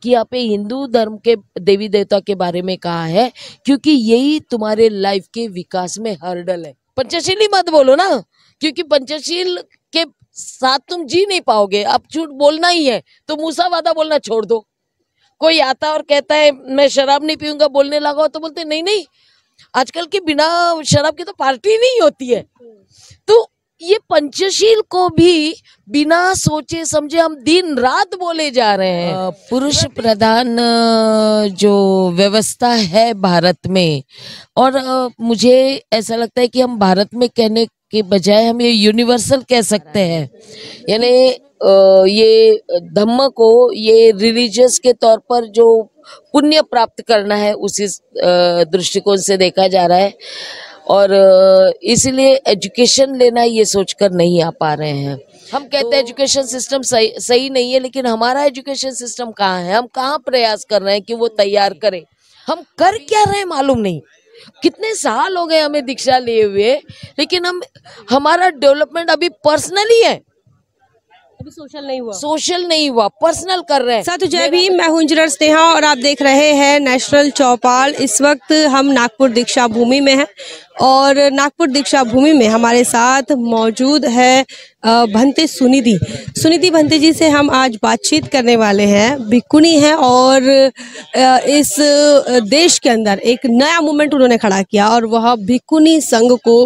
कि यहाँ पे हिंदू धर्म के देवी देवता के बारे में कहा है, क्योंकि यही तुम्हारे लाइफ के विकास में हर्डल है। पंचशील मत बोलो ना, क्योंकि पंचशील के साथ तुम जी नहीं पाओगे। अब झूठ बोलना ही है तो मूसा वादा बोलना छोड़ दो। कोई आता और कहता है मैं शराब नहीं पीऊंगा, बोलने लगा तो बोलते नहीं नहीं, आजकल के बिना शराब की तो पार्टी नहीं होती है। तो ये पंचशील को भी बिना सोचे समझे हम दिन रात बोले जा रहे हैं। पुरुष प्रधान जो व्यवस्था है भारत में, और मुझे ऐसा लगता है कि हम भारत में कहने के बजाय हम ये यूनिवर्सल कह सकते हैं। यानी ये धम्म को ये रिलीजियस के तौर पर जो पुण्य प्राप्त करना है उसी दृष्टिकोण से देखा जा रहा है, और इसीलिए एजुकेशन लेना ये सोचकर नहीं आ पा रहे हैं। हम कहते हैं एजुकेशन सिस्टम सही नहीं है, लेकिन हमारा एजुकेशन सिस्टम कहाँ है? हम कहाँ प्रयास कर रहे हैं कि वो तैयार करें? हम कर क्या रहे हैं मालूम नहीं। कितने साल हो गए हमें दीक्षा लिए हुए, लेकिन हमारा डेवलपमेंट अभी पर्सनली है, अभी सोशल नहीं हुआ, पर्सनल कर रहे हैं। साथ जय भीम, मैं हूं इंजीनियर स्नेहा और आप देख रहे हैं नेशनल चौपाल। इस वक्त हम नागपुर दीक्षा भूमि में हैं और नागपुर दीक्षा भूमि में हमारे साथ मौजूद है भंते सुनिधि भंते जी से हम आज बातचीत करने वाले हैं। भिक्खुनी है और इस देश के अंदर एक नया मूवमेंट उन्होंने खड़ा किया और वह भिक्खुनी संघ को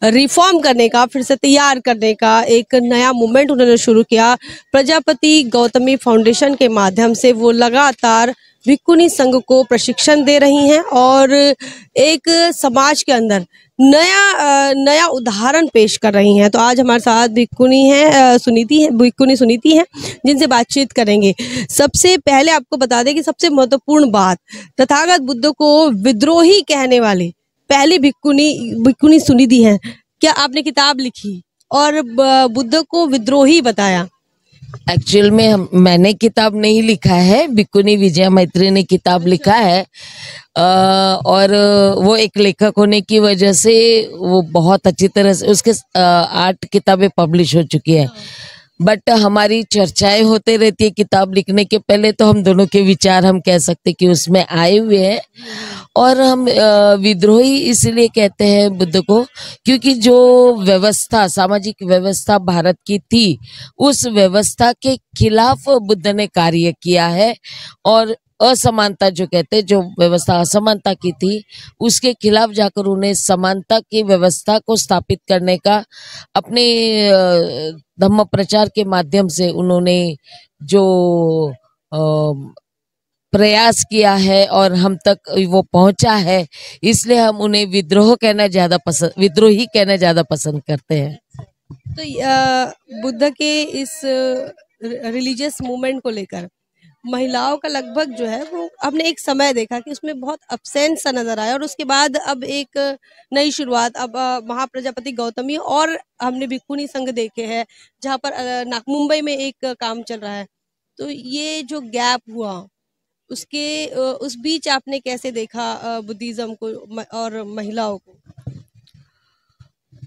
रिफॉर्म करने का, फिर से तैयार करने का एक नया मूवमेंट उन्होंने शुरू किया। प्रजापति गौतमी फाउंडेशन के माध्यम से वो लगातार भिक्खुनी संघ को प्रशिक्षण दे रही हैं और एक समाज के अंदर नया उदाहरण पेश कर रही हैं। तो आज हमारे साथ भिक्खुनी सुनीति हैं जिनसे बातचीत करेंगे। सबसे पहले आपको बता दें कि सबसे महत्वपूर्ण बात, तथागत बुद्ध को विद्रोही कहने वाली पहली भिक्खुनी सुनिधि हैं। क्या आपने किताब लिखी और बुद्ध को विद्रोही बताया? एक्चुअल में मैंने किताब नहीं लिखा है, भिक्खुनी विजया मैत्री ने किताब लिखा है। और वो एक लेखक होने की वजह से वो बहुत अच्छी तरह से उसके 8 किताबें पब्लिश हो चुकी है। बट हमारी चर्चाएं होते रहती है किताब लिखने के पहले, तो हम दोनों के विचार हम कह सकते कि उसमें आए हुए हैं। और हम विद्रोही इसलिए कहते हैं बुद्ध को, क्योंकि जो व्यवस्था, सामाजिक व्यवस्था भारत की थी, उस व्यवस्था के खिलाफ बुद्ध ने कार्य किया है। और असमानता जो कहते हैं, जो व्यवस्था असमानता की थी, उसके खिलाफ जाकर उन्हें समानता की व्यवस्था को स्थापित करने का अपने धम्म प्रचार के माध्यम से उन्होंने जो प्रयास किया है और हम तक वो पहुंचा है, इसलिए हम उन्हें विद्रोही कहना ज्यादा पसंद करते हैं। तो बुद्ध के इस रिलीजियस मूवमेंट को लेकर महिलाओं का लगभग जो है वो हमने एक समय देखा कि उसमें बहुत अपसेंस सा नजर आया और उसके बाद अब एक नई शुरुआत, अब महाप्रजापति गौतमी और हमने भिक्खुनी संघ देखे हैं जहाँ पर मुंबई में एक काम चल रहा है। तो ये जो गैप हुआ उस बीच आपने कैसे देखा बुद्धिज्म को और महिलाओं को?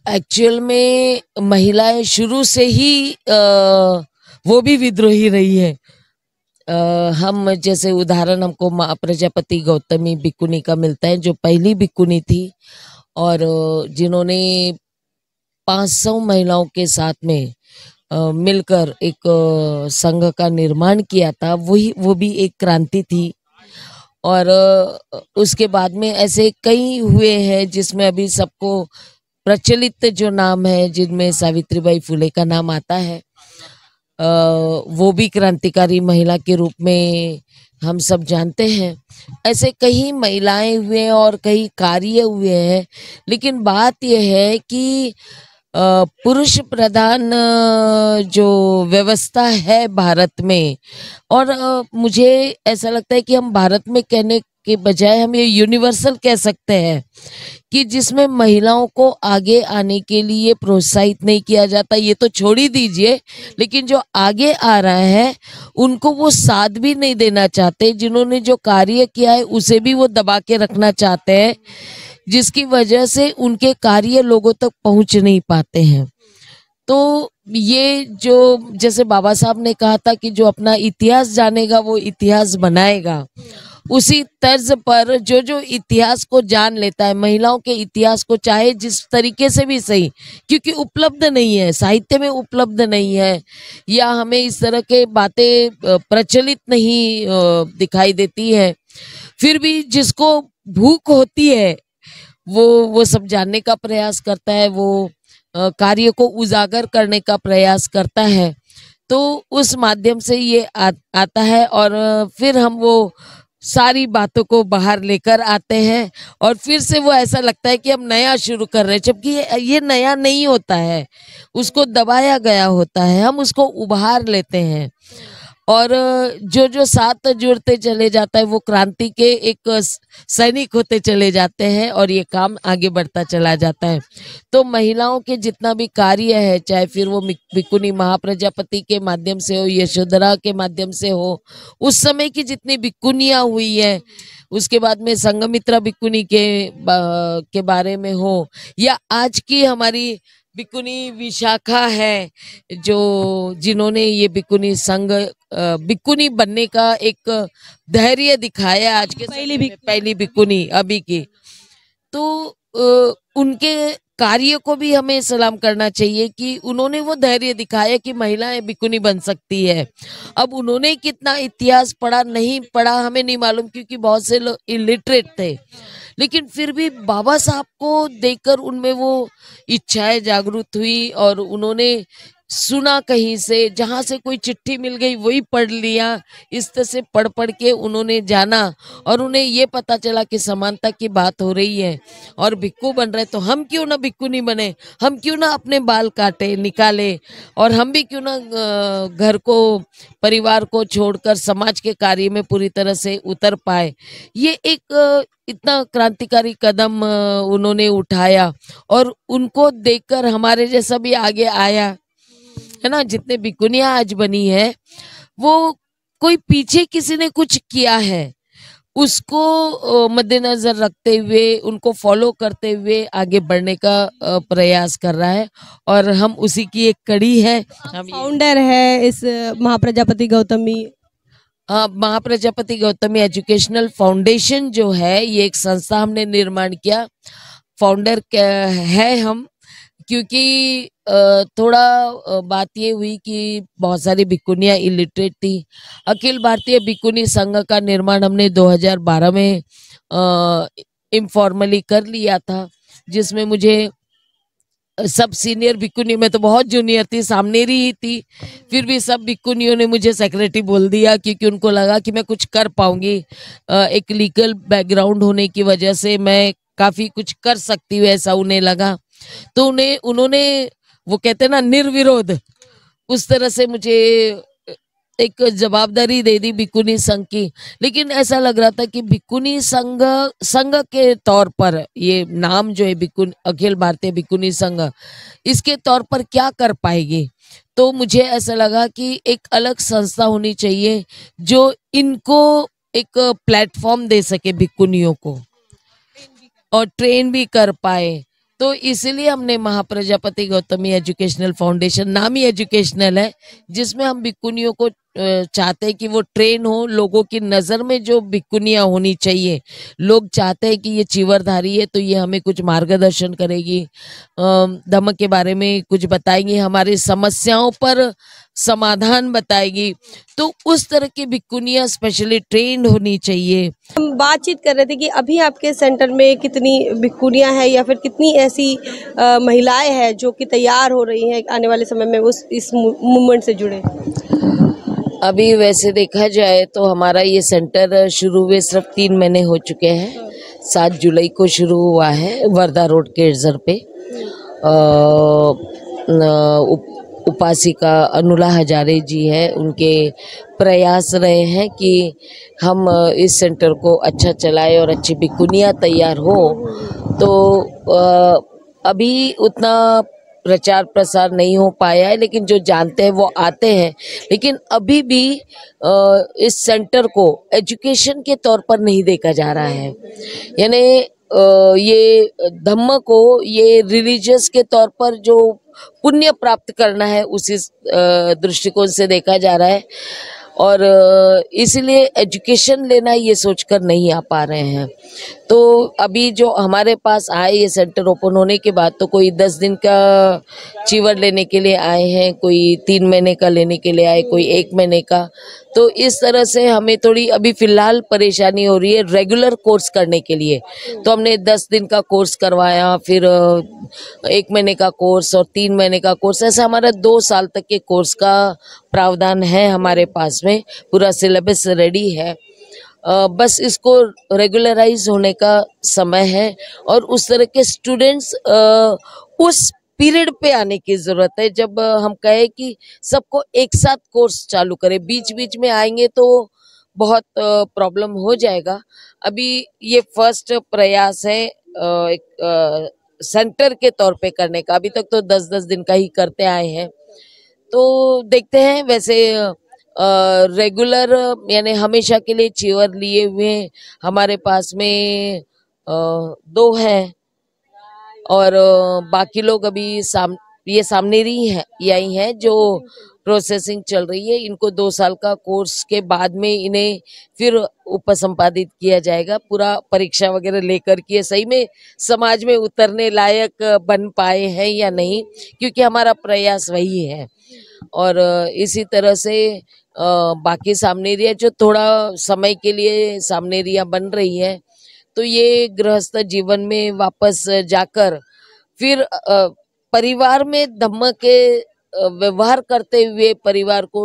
एक्चुअल में महिलाएं शुरू से ही वो भी विद्रोही रही है। हम जैसे उदाहरण हमको प्रजापति गौतमी भिक्खुनी का मिलता है, जो पहली भिक्खुनी थी और जिन्होंने 500 महिलाओं के साथ में मिलकर एक संघ का निर्माण किया था। वो भी एक क्रांति थी। और उसके बाद में ऐसे कई हुए हैं जिसमें अभी सबको प्रचलित जो नाम है, जिनमें सावित्रीबाई फुले का नाम आता है। वो भी क्रांतिकारी महिला के रूप में हम सब जानते हैं। ऐसे कई महिलाएं हुए हैं और कई कार्य हुए हैं, लेकिन बात यह है कि पुरुष प्रधान जो व्यवस्था है भारत में, और मुझे ऐसा लगता है कि हम भारत में कहने के बजाय हम ये यूनिवर्सल कह सकते हैं कि जिसमें महिलाओं को आगे आने के लिए प्रोत्साहित नहीं किया जाता। ये तो छोड़ ही दीजिए, लेकिन जो आगे आ रहा है उनको वो साथ भी नहीं देना चाहते। जिन्होंने जो कार्य किया है उसे भी वो दबा के रखना चाहते हैं, जिसकी वजह से उनके कार्य लोगों तक पहुंच नहीं पाते हैं। तो ये जो जैसे बाबा साहब ने कहा था कि जो अपना इतिहास जानेगा वो इतिहास बनाएगा, उसी तर्ज पर जो जो इतिहास को जान लेता है, महिलाओं के इतिहास को चाहे जिस तरीके से भी सही, क्योंकि उपलब्ध नहीं है, साहित्य में उपलब्ध नहीं है, या हमें इस तरह के बातें प्रचलित नहीं दिखाई देती है, फिर भी जिसको भूख होती है वो सब जानने का प्रयास करता है, वो कार्य को उजागर करने का प्रयास करता है। तो उस माध्यम से ये आता है, और फिर हम वो सारी बातों को बाहर लेकर आते हैं, और फिर से वो ऐसा लगता है कि हम नया शुरू कर रहे हैं, जबकि ये नया नहीं होता है, उसको दबाया गया होता है, हम उसको उभार लेते हैं, और जो जो साथ जुड़ते चले जाता है वो क्रांति के एक सैनिक होते चले जाते हैं, और ये काम आगे बढ़ता चला जाता है। तो महिलाओं के जितना भी कार्य है, चाहे फिर वो भिक्खुनी महाप्रजापति के माध्यम से हो, यशोधरा के माध्यम से हो, उस समय की जितनी भिक्खुनियाँ हुई है, उसके बाद में संघमित्रा भिक्खुनी के बारे में हो, या आज की हमारी भिक्खुनी विशाखा है, जो जिन्होंने ये भिक्खुनी संघ भिक्खुनी बनने का एक धैर्य दिखाया आज के पहली भिक्खुनी अभी की, तो उनके कार्य को भी हमें सलाम करना चाहिए कि उन्होंने वो धैर्य दिखाया कि महिलाएं भिक्खुनी बन सकती है। अब उन्होंने कितना इतिहास पढ़ा नहीं पढ़ा हमें नहीं मालूम, क्योंकि बहुत से लोग इलिटरेट थे, लेकिन फिर भी बाबा साहब को देखकर उनमें वो इच्छाएं जागृत हुई, और उन्होंने सुना कहीं से, जहाँ से कोई चिट्ठी मिल गई वही पढ़ लिया, इस तरह से पढ़ पढ़ के उन्होंने जाना, और उन्हें ये पता चला कि समानता की बात हो रही है और भिक्खु बन रहे, तो हम क्यों ना भिक्खु नहीं बने, हम क्यों ना अपने बाल काटे निकाले, और हम भी क्यों ना घर को परिवार को छोड़कर समाज के कार्य में पूरी तरह से उतर पाए। ये एक इतना क्रांतिकारी कदम उन्होंने उठाया, और उनको देखकर हमारे जैसा भी आगे आया है ना। जितने भिक्खुनियाँ आज बनी है, वो कोई पीछे किसी ने कुछ किया है उसको मद्देनजर रखते हुए, उनको फॉलो करते हुए आगे बढ़ने का प्रयास कर रहा है, और हम उसी की एक कड़ी है। हम फाउंडर है इस महाप्रजापति गौतमी महाप्रजापति गौतमी एजुकेशनल फाउंडेशन जो है, ये एक संस्था हमने निर्माण किया। फाउंडर है हम, क्योंकि थोड़ा बात ये हुई कि बहुत सारी भिक्खुनियाँ इलिटरेट थी। अखिल भारतीय भिक्खुनी संघ का निर्माण हमने 2012 में इनफॉर्मली कर लिया था, जिसमें मुझे सब सीनियर भिक्खुनी, में तो बहुत जूनियर थी, सामनेरी ही थी, फिर भी सब भिक्खुनियों ने मुझे सेक्रेटरी बोल दिया, क्योंकि उनको लगा कि मैं कुछ कर पाऊंगी। एक लीगल बैकग्राउंड होने की वजह से मैं काफ़ी कुछ कर सकती हूँ, ऐसा उन्हें लगा। तो उन्होंने वो कहते हैं ना निर्विरोध, उस तरह से मुझे एक जवाबदारी दे दी भिक्खुनी संघ की। लेकिन ऐसा लग रहा था कि भिक्खुनी संघ के तौर पर, ये नाम जो है अखिल भारतीय भिक्खुनी संघ, इसके तौर पर क्या कर पाएगी। तो मुझे ऐसा लगा कि एक अलग संस्था होनी चाहिए जो इनको एक प्लेटफॉर्म दे सके, भिक्खुनियों को, और ट्रेन भी कर पाए। तो इसलिए हमने महाप्रजापति गौतमी एजुकेशनल फाउंडेशन, नाम ही एजुकेशनल है, जिसमें हम भिक्खुनियों को चाहते हैं कि वो ट्रेन हो। लोगों की नज़र में जो भिक्खुनियाँ होनी चाहिए, लोग चाहते हैं कि ये चीवरधारी है तो ये हमें कुछ मार्गदर्शन करेगी, धम्म के बारे में कुछ बताएंगी, हमारी समस्याओं पर समाधान बताएगी। तो उस तरह की भिक्खुनियाँ स्पेशली ट्रेंड होनी चाहिए। हम बातचीत कर रहे थे कि अभी आपके सेंटर में कितनी भिक्खुनियाँ हैं, या फिर कितनी ऐसी महिलाएं हैं जो कि तैयार हो रही हैं आने वाले समय में इस मूवमेंट से जुड़े। अभी वैसे देखा जाए तो हमारा ये सेंटर शुरू हुए सिर्फ 3 महीने हो चुके हैं। 7 जुलाई को शुरू हुआ है वर्धा रोड के इर्जर पे। उपासिका अनुला हजारे जी है, उनके प्रयास रहे हैं कि हम इस सेंटर को अच्छा चलाए और अच्छी भिक्खुनियाँ तैयार हो। तो अभी उतना प्रचार प्रसार नहीं हो पाया है, लेकिन जो जानते हैं वो आते हैं। लेकिन अभी भी इस सेंटर को एजुकेशन के तौर पर नहीं देखा जा रहा है। यानी ये धम्म को ये रिलीजियस के तौर पर जो पुण्य प्राप्त करना है उसी दृष्टिकोण से देखा जा रहा है, और इसलिए एजुकेशन लेना ये सोचकर नहीं आ पा रहे हैं। तो अभी जो हमारे पास आए ये सेंटर ओपन होने के बाद, तो कोई 10 दिन का चीवर लेने के लिए आए हैं, कोई 3 महीने का लेने के लिए आए, कोई 1 महीने का। तो इस तरह से हमें थोड़ी अभी फिलहाल परेशानी हो रही है रेगुलर कोर्स करने के लिए। तो हमने 10 दिन का कोर्स करवाया, फिर 1 महीने का कोर्स और 3 महीने का कोर्स, ऐसा हमारा 2 साल तक के कोर्स का प्रावधान है हमारे पास में। पूरा सिलेबस रेडी है, बस इसको रेगुलराइज होने का समय है, और उस तरह के स्टूडेंट्स उस पीरियड पे आने की जरूरत है जब हम कहें कि सबको एक साथ कोर्स चालू करें। बीच बीच में आएंगे तो बहुत प्रॉब्लम हो जाएगा। अभी ये फर्स्ट प्रयास है एक सेंटर के तौर पे करने का। अभी तक तो 10-10 दिन का ही करते आए हैं, तो देखते हैं। वैसे रेगुलर यानी हमेशा के लिए चीवर लिए हुए हमारे पास में 2 हैं, और बाकी लोग अभी ये सामनेरी है यही है जो प्रोसेसिंग चल रही है। इनको 2 साल का कोर्स के बाद में इन्हें फिर उपसंपादित किया जाएगा, पूरा परीक्षा वगैरह लेकर के सही में समाज में उतरने लायक बन पाए हैं या नहीं, क्योंकि हमारा प्रयास वही है। और इसी तरह से बाकी सामनेरिया जो थोड़ा समय के लिए सामनेरिया बन रही है, तो ये गृहस्थ जीवन में वापस जाकर फिर परिवार में धम्म के व्यवहार करते हुए परिवार को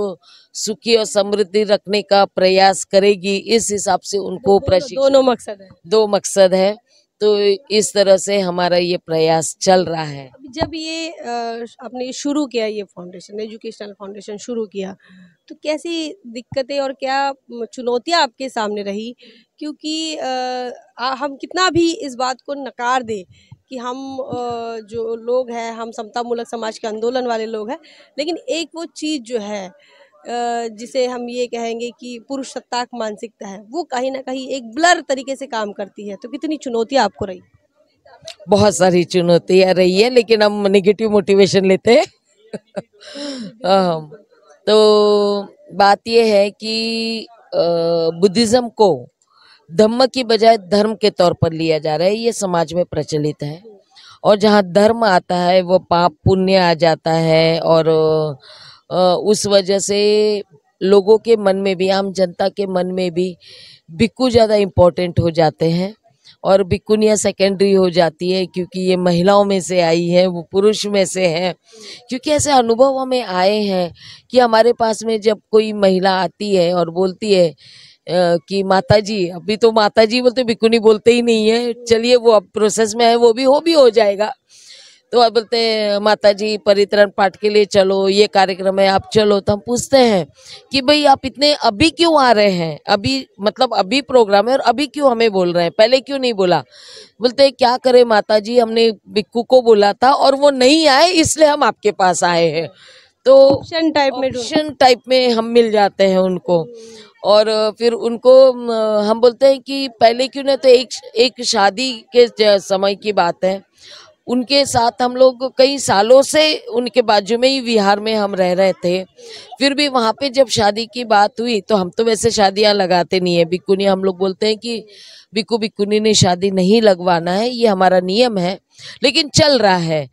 सुखी और समृद्धि रखने का प्रयास करेगी। इस हिसाब से उनको प्रशिक्षण, दोनों मकसद है। 2 मकसद है, तो इस तरह से हमारा ये प्रयास चल रहा है। जब ये आपने शुरू किया, ये फाउंडेशन, एजुकेशनल फाउंडेशन शुरू किया, तो कैसी दिक्कतें और क्या चुनौतियां आपके सामने रही? क्योंकि हम कितना भी इस बात को नकार दें कि हम जो लोग हैं, हम समतामूलक समाज के आंदोलन वाले लोग हैं, लेकिन एक वो चीज़ जो है जिसे हम ये कहेंगे कि पुरुष सत्ताक मानसिकता है, वो कहीं ना कहीं एक ब्लर तरीके से काम करती है। तो कितनी चुनौतियां आपको रही? बहुत सारी चुनौतियां रही है, लेकिन हम नेगेटिव मोटिवेशन लेते हैं। तो बात यह है कि बुद्धिज्म को धम्म की बजाय धर्म के तौर पर लिया जा रहा है, ये समाज में प्रचलित है। और जहाँ धर्म आता है वो पाप पुण्य आ जाता है, और उस वजह से लोगों के मन में भी, आम जनता के मन में भी भिक्खू ज़्यादा इम्पोर्टेंट हो जाते हैं, और भिक्खुनियाँ सेकेंडरी हो जाती है, क्योंकि ये महिलाओं में से आई है, वो पुरुष में से है। क्योंकि ऐसे अनुभव हमें आए हैं कि हमारे पास में जब कोई महिला आती है और बोलती है कि माताजी, अभी तो माताजी बोलते, भिक्खुनी बोलते ही नहीं है, चलिए वो अब प्रोसेस में है, वो भी हो जाएगा। तो अब बोलते हैं माताजी परित्रण पाठ के लिए चलो, ये कार्यक्रम है आप चलो। तो हम पूछते हैं कि भाई आप इतने अभी क्यों आ रहे हैं, अभी मतलब अभी प्रोग्राम है और अभी क्यों हमें बोल रहे हैं, पहले क्यों नहीं बोला? बोलते हैं क्या करें माताजी, हमने भिक्खू को बोला था और वो नहीं आए, इसलिए हम आपके पास आए हैं। तो ऑप्शन टाइप में हम मिल जाते हैं उनको। और फिर उनको हम बोलते हैं कि पहले क्यों ना, तो एक शादी के समय की बात है, उनके साथ हम लोग कई सालों से उनके बाजू में ही विहार में हम रह रहे थे। फिर भी वहाँ पे जब शादी की बात हुई, तो हम तो वैसे शादियाँ लगाते नहीं है, भिक्खुनी हम लोग बोलते हैं कि भिक्खू भिक्खुनी ने शादी नहीं लगवाना है, ये हमारा नियम है, लेकिन चल रहा है।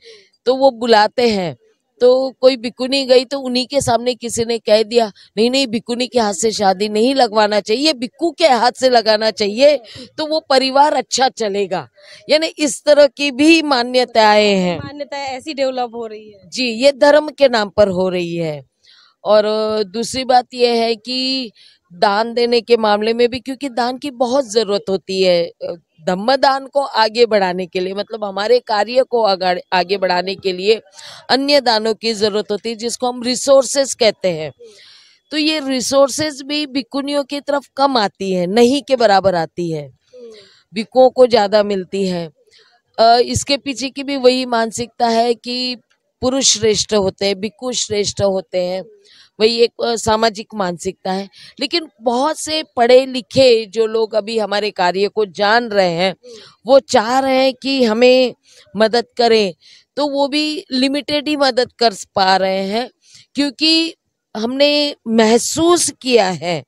तो वो बुलाते हैं, तो कोई भिक्खुनी गई तो उन्हीं के सामने किसी ने कह दिया नहीं नहीं भिक्खुनी के हाथ से शादी नहीं लगवाना चाहिए, भिक्खू के हाथ से लगाना चाहिए, तो वो परिवार अच्छा चलेगा। यानी इस तरह की भी मान्यताएं हैं, मान्यताएं ऐसी डेवलप हो रही है जी, ये धर्म के नाम पर हो रही है। और दूसरी बात यह है कि दान देने के मामले में भी, क्योंकि दान की बहुत जरूरत होती है धम्म दान को आगे बढ़ाने के लिए, मतलब हमारे कार्य को आगे बढ़ाने के लिए अन्य दानों की जरूरत होती है, जिसको हम रिसोर्सेस कहते हैं। तो ये रिसोर्सेस भी भिक्खुनियों की तरफ कम आती है, नहीं के बराबर आती है, भिक्खुओं को ज्यादा मिलती है। इसके पीछे की भी वही मानसिकता है कि पुरुष श्रेष्ठ होते हैं, भिक्खु श्रेष्ठ होते हैं। वही एक सामाजिक मानसिकता है। लेकिन बहुत से पढ़े लिखे जो लोग अभी हमारे कार्य को जान रहे हैं, वो चाह रहे हैं कि हमें मदद करें, तो वो भी लिमिटेड ही मदद कर पा रहे हैं, क्योंकि हमने महसूस किया है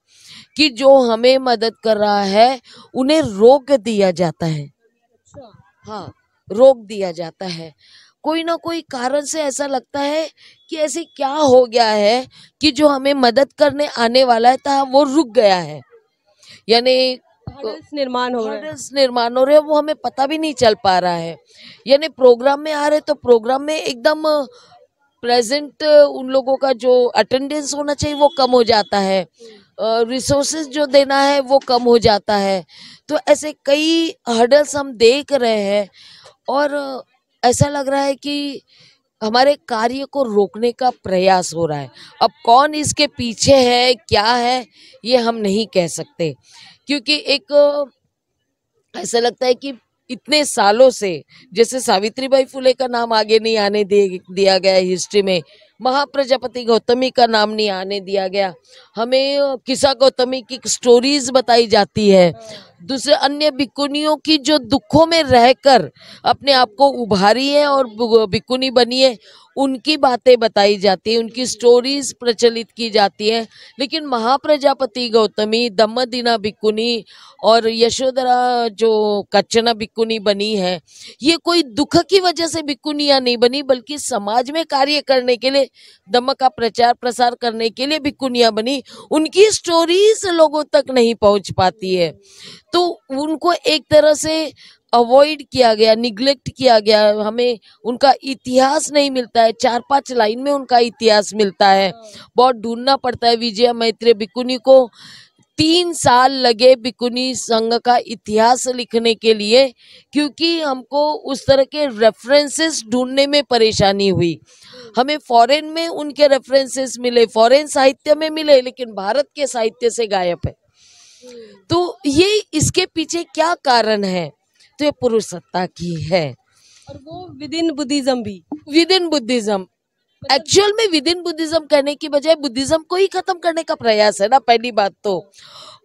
कि जो हमें मदद कर रहा है उन्हें रोक दिया जाता है। हाँ, रोक दिया जाता है। कोई ना कोई कारण से ऐसा लगता है कि ऐसे क्या हो गया है कि जो हमें मदद करने आने वाला था वो रुक गया है, यानी निर्माण हो रहा है। हर्डल्स निर्माण हो रहे हैं, वो हमें पता भी नहीं चल पा रहा है। यानी प्रोग्राम में आ रहे तो प्रोग्राम में एकदम प्रेजेंट उन लोगों का जो अटेंडेंस होना चाहिए वो कम हो जाता है, रिसोर्सेज जो देना है वो कम हो जाता है। तो ऐसे कई हर्डल्स हम देख रहे हैं और ऐसा लग रहा है कि हमारे कार्य को रोकने का प्रयास हो रहा है। अब कौन इसके पीछे है, क्या है, ये हम नहीं कह सकते, क्योंकि एक ऐसा लगता है कि इतने सालों से, जैसे सावित्रीबाई फुले का नाम आगे नहीं आने दिया गया हिस्ट्री में, महाप्रजापति गौतमी का नाम नहीं आने दिया गया, हमें किस्सा गौतमी की स्टोरीज बताई जाती है, दूसरे अन्य भिक्खुनियों की जो दुखों में रहकर अपने आप को उभारी है और भिक्खुनी बनी है, उनकी बातें बताई जाती है, उनकी स्टोरीज प्रचलित की जाती है। लेकिन महाप्रजापति गौतमी, दम्मदीना भिक्खुनी और यशोधरा जो कच्चना भिक्खुनी बनी है, ये कोई दुख की वजह से भिक्खुनियां नहीं बनी, बल्कि समाज में कार्य करने के लिए, धम्म का प्रचार प्रसार करने के लिए भिक्खुनियां बनी। उनकी स्टोरीज लोगों तक नहीं पहुंच पाती है, तो उनको एक तरह से अवॉइड किया गया, निग्लेक्ट किया गया। हमें उनका इतिहास नहीं मिलता है, 4-5 लाइन में उनका इतिहास मिलता है, बहुत ढूंढना पड़ता है। विजया मैत्रेय भिक्खुनी को 3 साल लगे भिक्खुनी संघ का इतिहास लिखने के लिए, क्योंकि हमको उस तरह के रेफरेंसेस ढूंढने में परेशानी हुई। हमें फॉरेन में उनके रेफरेंसेस मिले, फॉरेन साहित्य में मिले, लेकिन भारत के साहित्य से गायब है। तो ये इसके पीछे क्या कारण है? तो ये पुरुष सत्ता की है, और वो विद इन बुद्धिज्म भी, विद इन बुद्धिज्म। एक्चुअल में विद इन बुद्धिज्म कहने की बजाय बुद्धिज्म को ही खत्म करने का प्रयास है ना, पहली बात तो।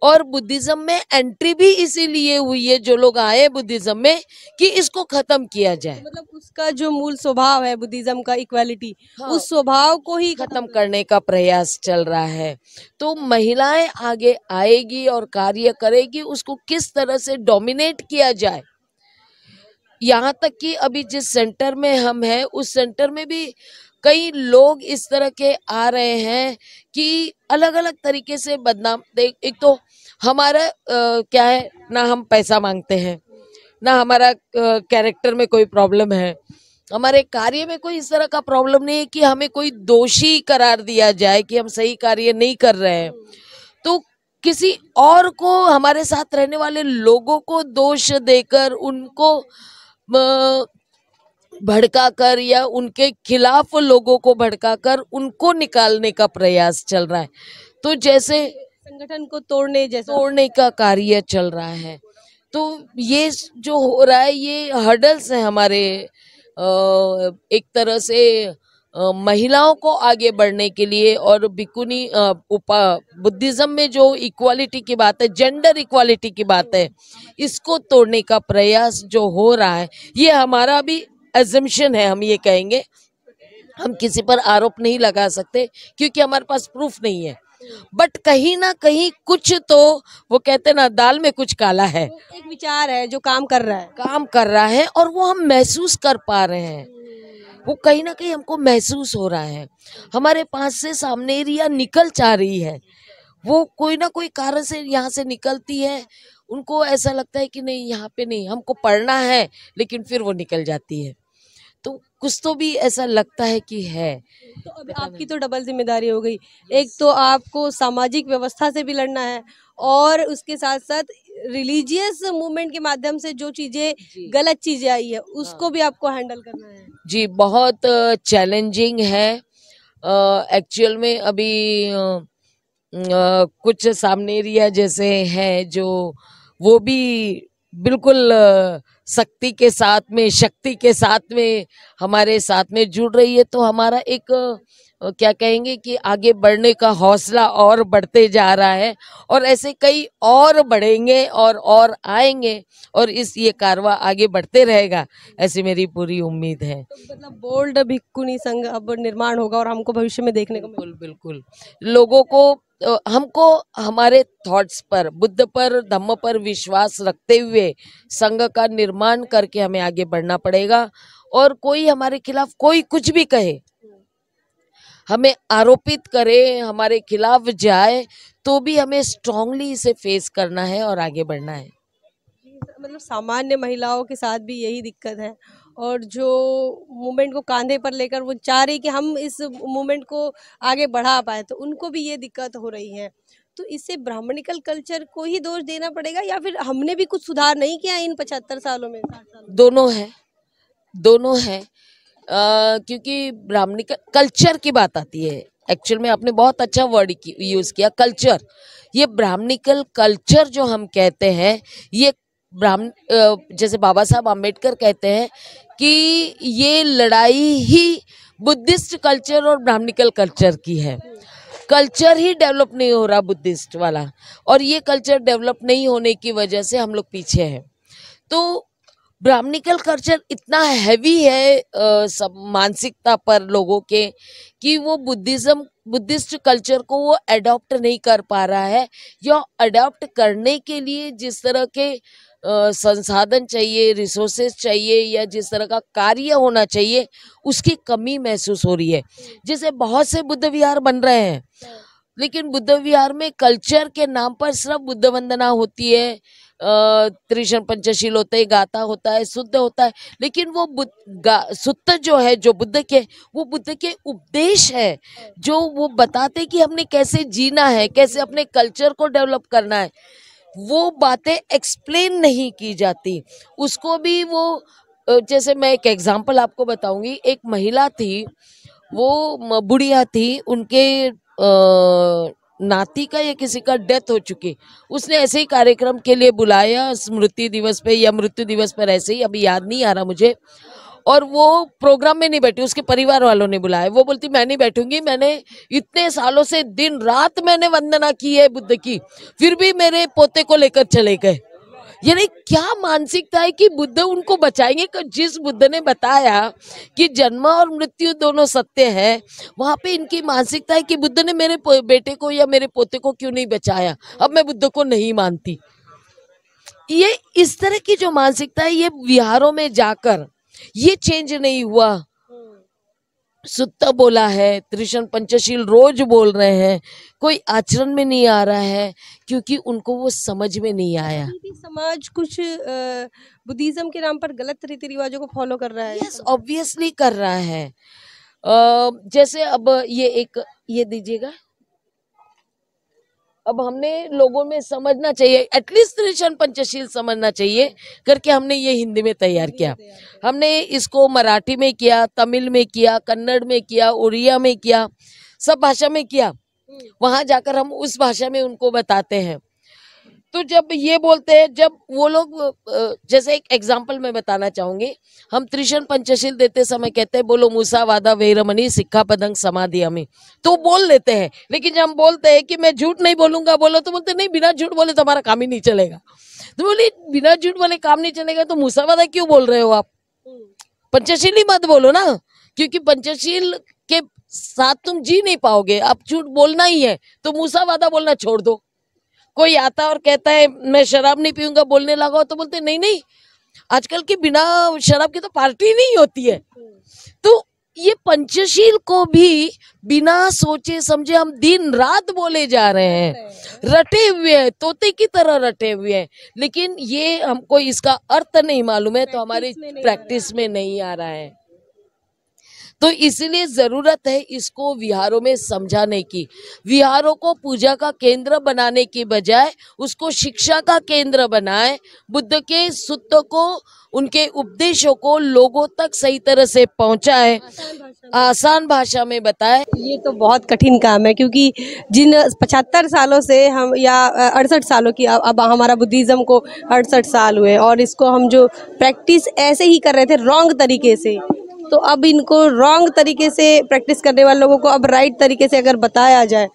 और बुद्धिज्म में एंट्री भी इसीलिए हुई है, जो लोग आए बुद्धिज्म में, कि इसको खत्म किया जाए। मतलब उसका जो मूल स्वभाव है बुद्धिज्म का, इक्वालिटी, हाँ, उस स्वभाव को ही खत्म करने का प्रयास चल रहा है। तो महिलाएं आगे आएगी और कार्य करेगी, उसको किस तरह से डोमिनेट किया जाए। यहाँ तक कि अभी जिस सेंटर में हम हैं, उस सेंटर में भी कई लोग इस तरह के आ रहे हैं कि अलग अलग तरीके से बदनाम। देख, एक तो हमारा क्या है ना, हम पैसा मांगते हैं ना, हमारा कैरेक्टर में कोई प्रॉब्लम है, हमारे कार्य में कोई इस तरह का प्रॉब्लम नहीं है कि हमें कोई दोषी करार दिया जाए कि हम सही कार्य नहीं कर रहे हैं। तो किसी और को, हमारे साथ रहने वाले लोगों को दोष देकर, उनको भड़काकर या उनके खिलाफ लोगों को भड़काकर उनको निकालने का प्रयास चल रहा है। तो जैसे संगठन को तोड़ने का कार्य चल रहा है। तो ये जो हो रहा है, ये हर्डल्स है हमारे एक तरह से महिलाओं को आगे बढ़ने के लिए। और भिक्खुनी बुद्धिज्म में जो इक्वालिटी की बात है, जेंडर इक्वालिटी की बात है, इसको तोड़ने का प्रयास जो हो रहा है, ये हमारा भी अजम्पशन है। हम ये कहेंगे, हम किसी पर आरोप नहीं लगा सकते क्योंकि हमारे पास प्रूफ नहीं है, बट कहीं ना कहीं कुछ तो, वो कहते ना, दाल में कुछ काला है। एक विचार है जो काम कर रहा है, और वो हम महसूस कर पा रहे हैं। वो कहीं ना कहीं हमको महसूस हो रहा है, हमारे पास से सामने एरिया निकल जा रही है, वो कोई ना कोई कारण से यहाँ से निकलती है। उनको ऐसा लगता है कि नहीं, यहाँ पे नहीं, हमको पढ़ना है, लेकिन फिर वो निकल जाती है। तो कुछ तो भी ऐसा लगता है कि है। तो अब आपकी तो डबल जिम्मेदारी हो गई, एक तो आपको सामाजिक व्यवस्था से भी लड़ना है, और उसके साथ साथ रिलीजियस मूवमेंट के माध्यम से जो चीजें, गलत चीजें आई है, उसको भी आपको हैंडल करना है। जी, बहुत चैलेंजिंग है। एक्चुअल में अभी कुछ सामने एरिया जैसे हैं जो वो भी बिल्कुल शक्ति के साथ में हमारे साथ में जुड़ रही है। तो हमारा एक क्या कहेंगे कि आगे बढ़ने का हौसला और बढ़ते जा रहा है, और ऐसे कई और बढ़ेंगे और आएंगे, और ये कारवां आगे बढ़ते रहेगा, ऐसी मेरी पूरी उम्मीद है। तो मतलब बोल्ड भिक्खुनी संघ अब निर्माण होगा और हमको भविष्य में देखने को बिल्कुल बिल्कुल, लोगों को हमको हमारे थॉट्स पर, बुद्ध पर, धम्म पर विश्वास रखते हुए संघ का निर्माण करके हमें आगे बढ़ना पड़ेगा। और कोई हमारे खिलाफ कोई कुछ भी कहे, हमें आरोपित करे, हमारे खिलाफ जाए, तो भी हमें स्ट्रांगली इसे फेस करना है और आगे बढ़ना है। मतलब सामान्य महिलाओं के साथ भी यही दिक्कत है, और जो मूवमेंट को कांधे पर लेकर वो चाह रही कि हम इस मूवमेंट को आगे बढ़ा पाए, तो उनको भी ये दिक्कत हो रही है। तो इससे ब्राह्मणिकल कल्चर को ही दोष देना पड़ेगा, या फिर हमने भी कुछ सुधार नहीं किया इन 75 सालों में, 60 सालों में? दोनों है। क्योंकि ब्राह्मणिकल कल्चर की बात आती है, एक्चुअल में आपने बहुत अच्छा वर्ड यूज किया, कल्चर। ये ब्राह्मणिकल कल्चर जो हम कहते हैं, ये जैसे बाबा साहब आम्बेडकर कहते हैं कि ये लड़ाई ही बुद्धिस्ट कल्चर और ब्राह्मणिकल कल्चर की है। कल्चर ही डेवलप नहीं हो रहा बुद्धिस्ट वाला, और ये कल्चर डेवलप नहीं होने की वजह से हम लोग पीछे हैं। तो ब्राह्मणिकल कल्चर इतना हैवी है सब मानसिकता पर लोगों के, कि वो बुद्धिस्ट कल्चर को वो अडॉप्ट नहीं कर पा रहा है, या अडॉप्ट करने के लिए जिस तरह के संसाधन चाहिए, रिसोर्सेज चाहिए, या जिस तरह का कार्य होना चाहिए, उसकी कमी महसूस हो रही है। जैसे बहुत से बुद्ध विहार बन रहे हैं, लेकिन बुद्ध विहार में कल्चर के नाम पर सिर्फ बुद्ध वंदना होती है, त्रिशरण पंचशील होते हैं, गाथा होता है, शुद्ध होता है, लेकिन वो सुत्त जो है, जो बुद्ध के, वो बुद्ध के उपदेश है, जो वो बताते कि हमने कैसे जीना है, कैसे अपने कल्चर को डेवलप करना है, वो बातें एक्सप्लेन नहीं की जाती। उसको भी वो जैसे मैं एक एग्जांपल आपको बताऊंगी। एक महिला थी, वो बुढ़िया थी, उनके नाती का या किसी का डेथ हो चुकी, उसने ऐसे ही कार्यक्रम के लिए बुलाया, स्मृति दिवस पे या मृत्यु दिवस पर, ऐसे ही, अभी याद नहीं आ रहा मुझे, और वो प्रोग्राम में नहीं बैठी, उसके परिवार वालों ने बुलाया। वो बोलती मैं नहीं बैठूंगी, मैंने इतने सालों से दिन रात मैंने वंदना की है बुद्ध की, फिर भी मेरे पोते को लेकर चले गए। यानी क्या मानसिकता है कि बुद्ध उनको बचाएंगे। जिस बुद्ध ने बताया कि जन्म और मृत्यु दोनों सत्य है, वहां पे इनकी मानसिकता है कि बुद्ध ने मेरे बेटे को या मेरे पोते को क्यों नहीं बचाया, अब मैं बुद्ध को नहीं मानती। ये इस तरह की जो मानसिकता है, ये विहारों में जाकर ये चेंज नहीं हुआ। सुत्त बोला है, त्रिशरण पंचशील रोज बोल रहे हैं, कोई आचरण में नहीं आ रहा है, क्योंकि उनको वो समझ में नहीं आया। समाज कुछ बुद्धिज्म के नाम पर गलत रीति रिवाजों को फॉलो कर रहा है। यस, ऑब्वियसली कर रहा है। जैसे अब ये दीजिएगा, अब हमने लोगों में समझना चाहिए, एटलीस्ट त्रिशरण पंचशील समझना चाहिए करके हमने ये हिंदी में तैयार किया। हमने इसको मराठी में किया, तमिल में किया, कन्नड़ में किया, उड़िया में किया, सब भाषा में किया। वहां जाकर हम उस भाषा में उनको बताते हैं। तो जब ये बोलते हैं, जब वो लोग, जैसे एक एग्जाम्पल मैं बताना चाहूंगी, हम त्रिशरण पंचशील देते समय कहते हैं बोलो मूसा वादा वेरमणि सिक्खा पदंग समाधियामि, तो बोल लेते हैं। लेकिन जब हम बोलते हैं कि मैं झूठ नहीं बोलूंगा, बोलो, तो बोलते नहीं, बिना झूठ बोले तो हमारा काम ही नहीं चलेगा। तो बोले बिना झूठ बोले काम नहीं चलेगा, तो मूसा वादा क्यों बोल रहे हो आप, पंचशील ही मत बोलो ना, क्योंकि पंचशील के साथ तुम जी नहीं पाओगे, आप झूठ बोलना ही है, तो मूसा वादा बोलना छोड़ दो। कोई आता और कहता है मैं शराब नहीं पीऊंगा, बोलने लगा, तो बोलते नहीं नहीं, आजकल की बिना शराब की तो पार्टी नहीं होती है। तो ये पंचशील को भी बिना सोचे समझे हम दिन रात बोले जा रहे हैं, रटे हुए हैं, तोते की तरह रटे हुए हैं, लेकिन ये हमको इसका अर्थ नहीं मालूम है, तो हमारी प्रैक्टिस में नहीं आ रहा है। तो इसलिए जरूरत है इसको विहारों में समझाने की। विहारों को पूजा का केंद्र बनाने की बजाय उसको शिक्षा का केंद्र बनाए, बुद्ध के सूत्र को, उनके उपदेशों को लोगों तक सही तरह से पहुंचाए, आसान भाषा में बताए। ये तो बहुत कठिन काम है, क्योंकि जिन 75 सालों से हम, या 68 सालों की, अब हमारा बुद्धिज्म को 68 साल हुए, और इसको हम जो प्रैक्टिस ऐसे ही कर रहे थे रॉन्ग तरीके से, तो अब इनको रॉन्ग तरीके से प्रैक्टिस करने वाले लोगों को अब राइट तरीके से अगर बताया जाए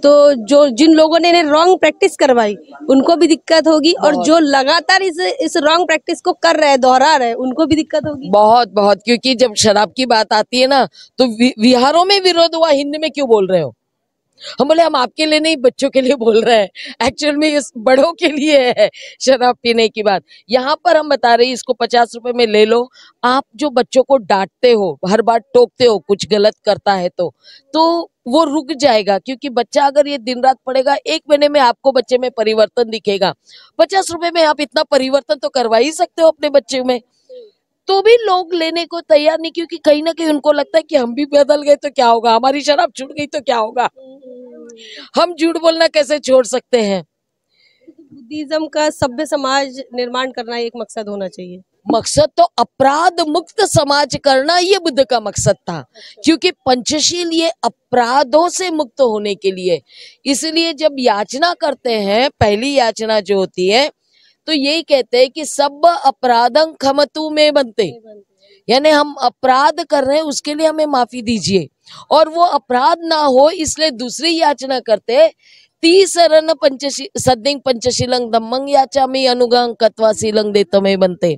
तो जो जिन लोगों ने इन्हें रॉन्ग प्रैक्टिस करवाई उनको भी दिक्कत होगी, और जो लगातार इस रॉन्ग प्रैक्टिस को कर रहे हैं, दोहरा रहे हैं, उनको भी दिक्कत होगी। बहुत बहुत, क्योंकि जब शराब की बात आती है ना तो विहारों में विरोध हुआ, हिंदी में क्यों बोल रहे हो? हम बोले हम आपके लिए नहीं, बच्चों के लिए बोल रहे हैं। एक्चुअल में इस बड़ों के लिए है शराब पीने की बात। यहाँ पर हम बता रहे हैं इसको 50 रुपए में ले लो। आप जो बच्चों को डांटते हो, हर बार टोकते हो, कुछ गलत करता है तो वो रुक जाएगा, क्योंकि बच्चा अगर ये दिन रात पढ़ेगा, 1 महीने में आपको बच्चे में परिवर्तन दिखेगा। 50 रुपए में आप इतना परिवर्तन तो करवा ही सकते हो अपने बच्चे में। तो भी लोग लेने को तैयार नहीं, क्योंकि कहीं ना कहीं उनको लगता है कि हम भी बदल गए तो क्या होगा, हमारी शराब छूट गई तो क्या होगा, हम झूठ बोलना कैसे छोड़ सकते हैं। बुद्धिज्म का सभ्य समाज निर्माण करना एक मकसद होना चाहिए। मकसद तो अपराध मुक्त समाज करना, ये बुद्ध का मकसद था, क्योंकि पंचशील ये अपराधों से मुक्त होने के लिए। इसलिए जब याचना करते हैं, पहली याचना जो होती है तो यही कहते हैं कि सब अपराधं क्षमतु में बनते, यानी हम अपराध कर रहे हैं उसके लिए हमें माफी दीजिए, और वो अपराध ना हो इसलिए दूसरी याचना करते, तीसरन सद्दिंग पंचशीलं धम्मं याचामि अनुगं कत्वा शीलं देतमे बनते।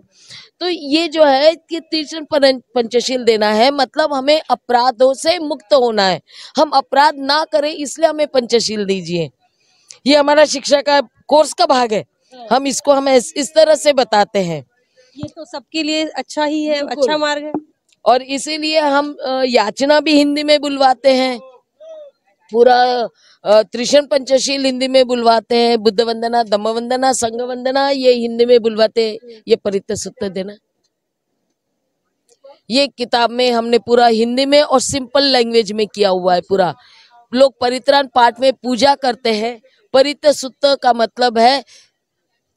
तो ये जो है कि तीसरन पंचशील देना है, मतलब हमें अपराधों से मुक्त होना है, हम अपराध ना करें इसलिए हमें पंचशील दीजिए। ये हमारा शिक्षा का कोर्स का भाग है, हम इसको हमें इस तरह से बताते हैं। ये तो सबके लिए अच्छा ही है, अच्छा मार्ग है। और इसीलिए हम याचना भी हिंदी में बुलवाते हैं, पूरा त्रिशरण पंचशील हिंदी में बुलवाते हैं, बुद्ध वंदना, धम्म वंदना, संघ वंदना ये हिंदी में बुलवाते हैं। ये परित्य सूत्र देना, ये किताब में हमने पूरा हिंदी में और सिंपल लैंग्वेज में किया हुआ है पूरा। लोग परित्राण पाठ में पूजा करते हैं, परित्य सूत्र का मतलब है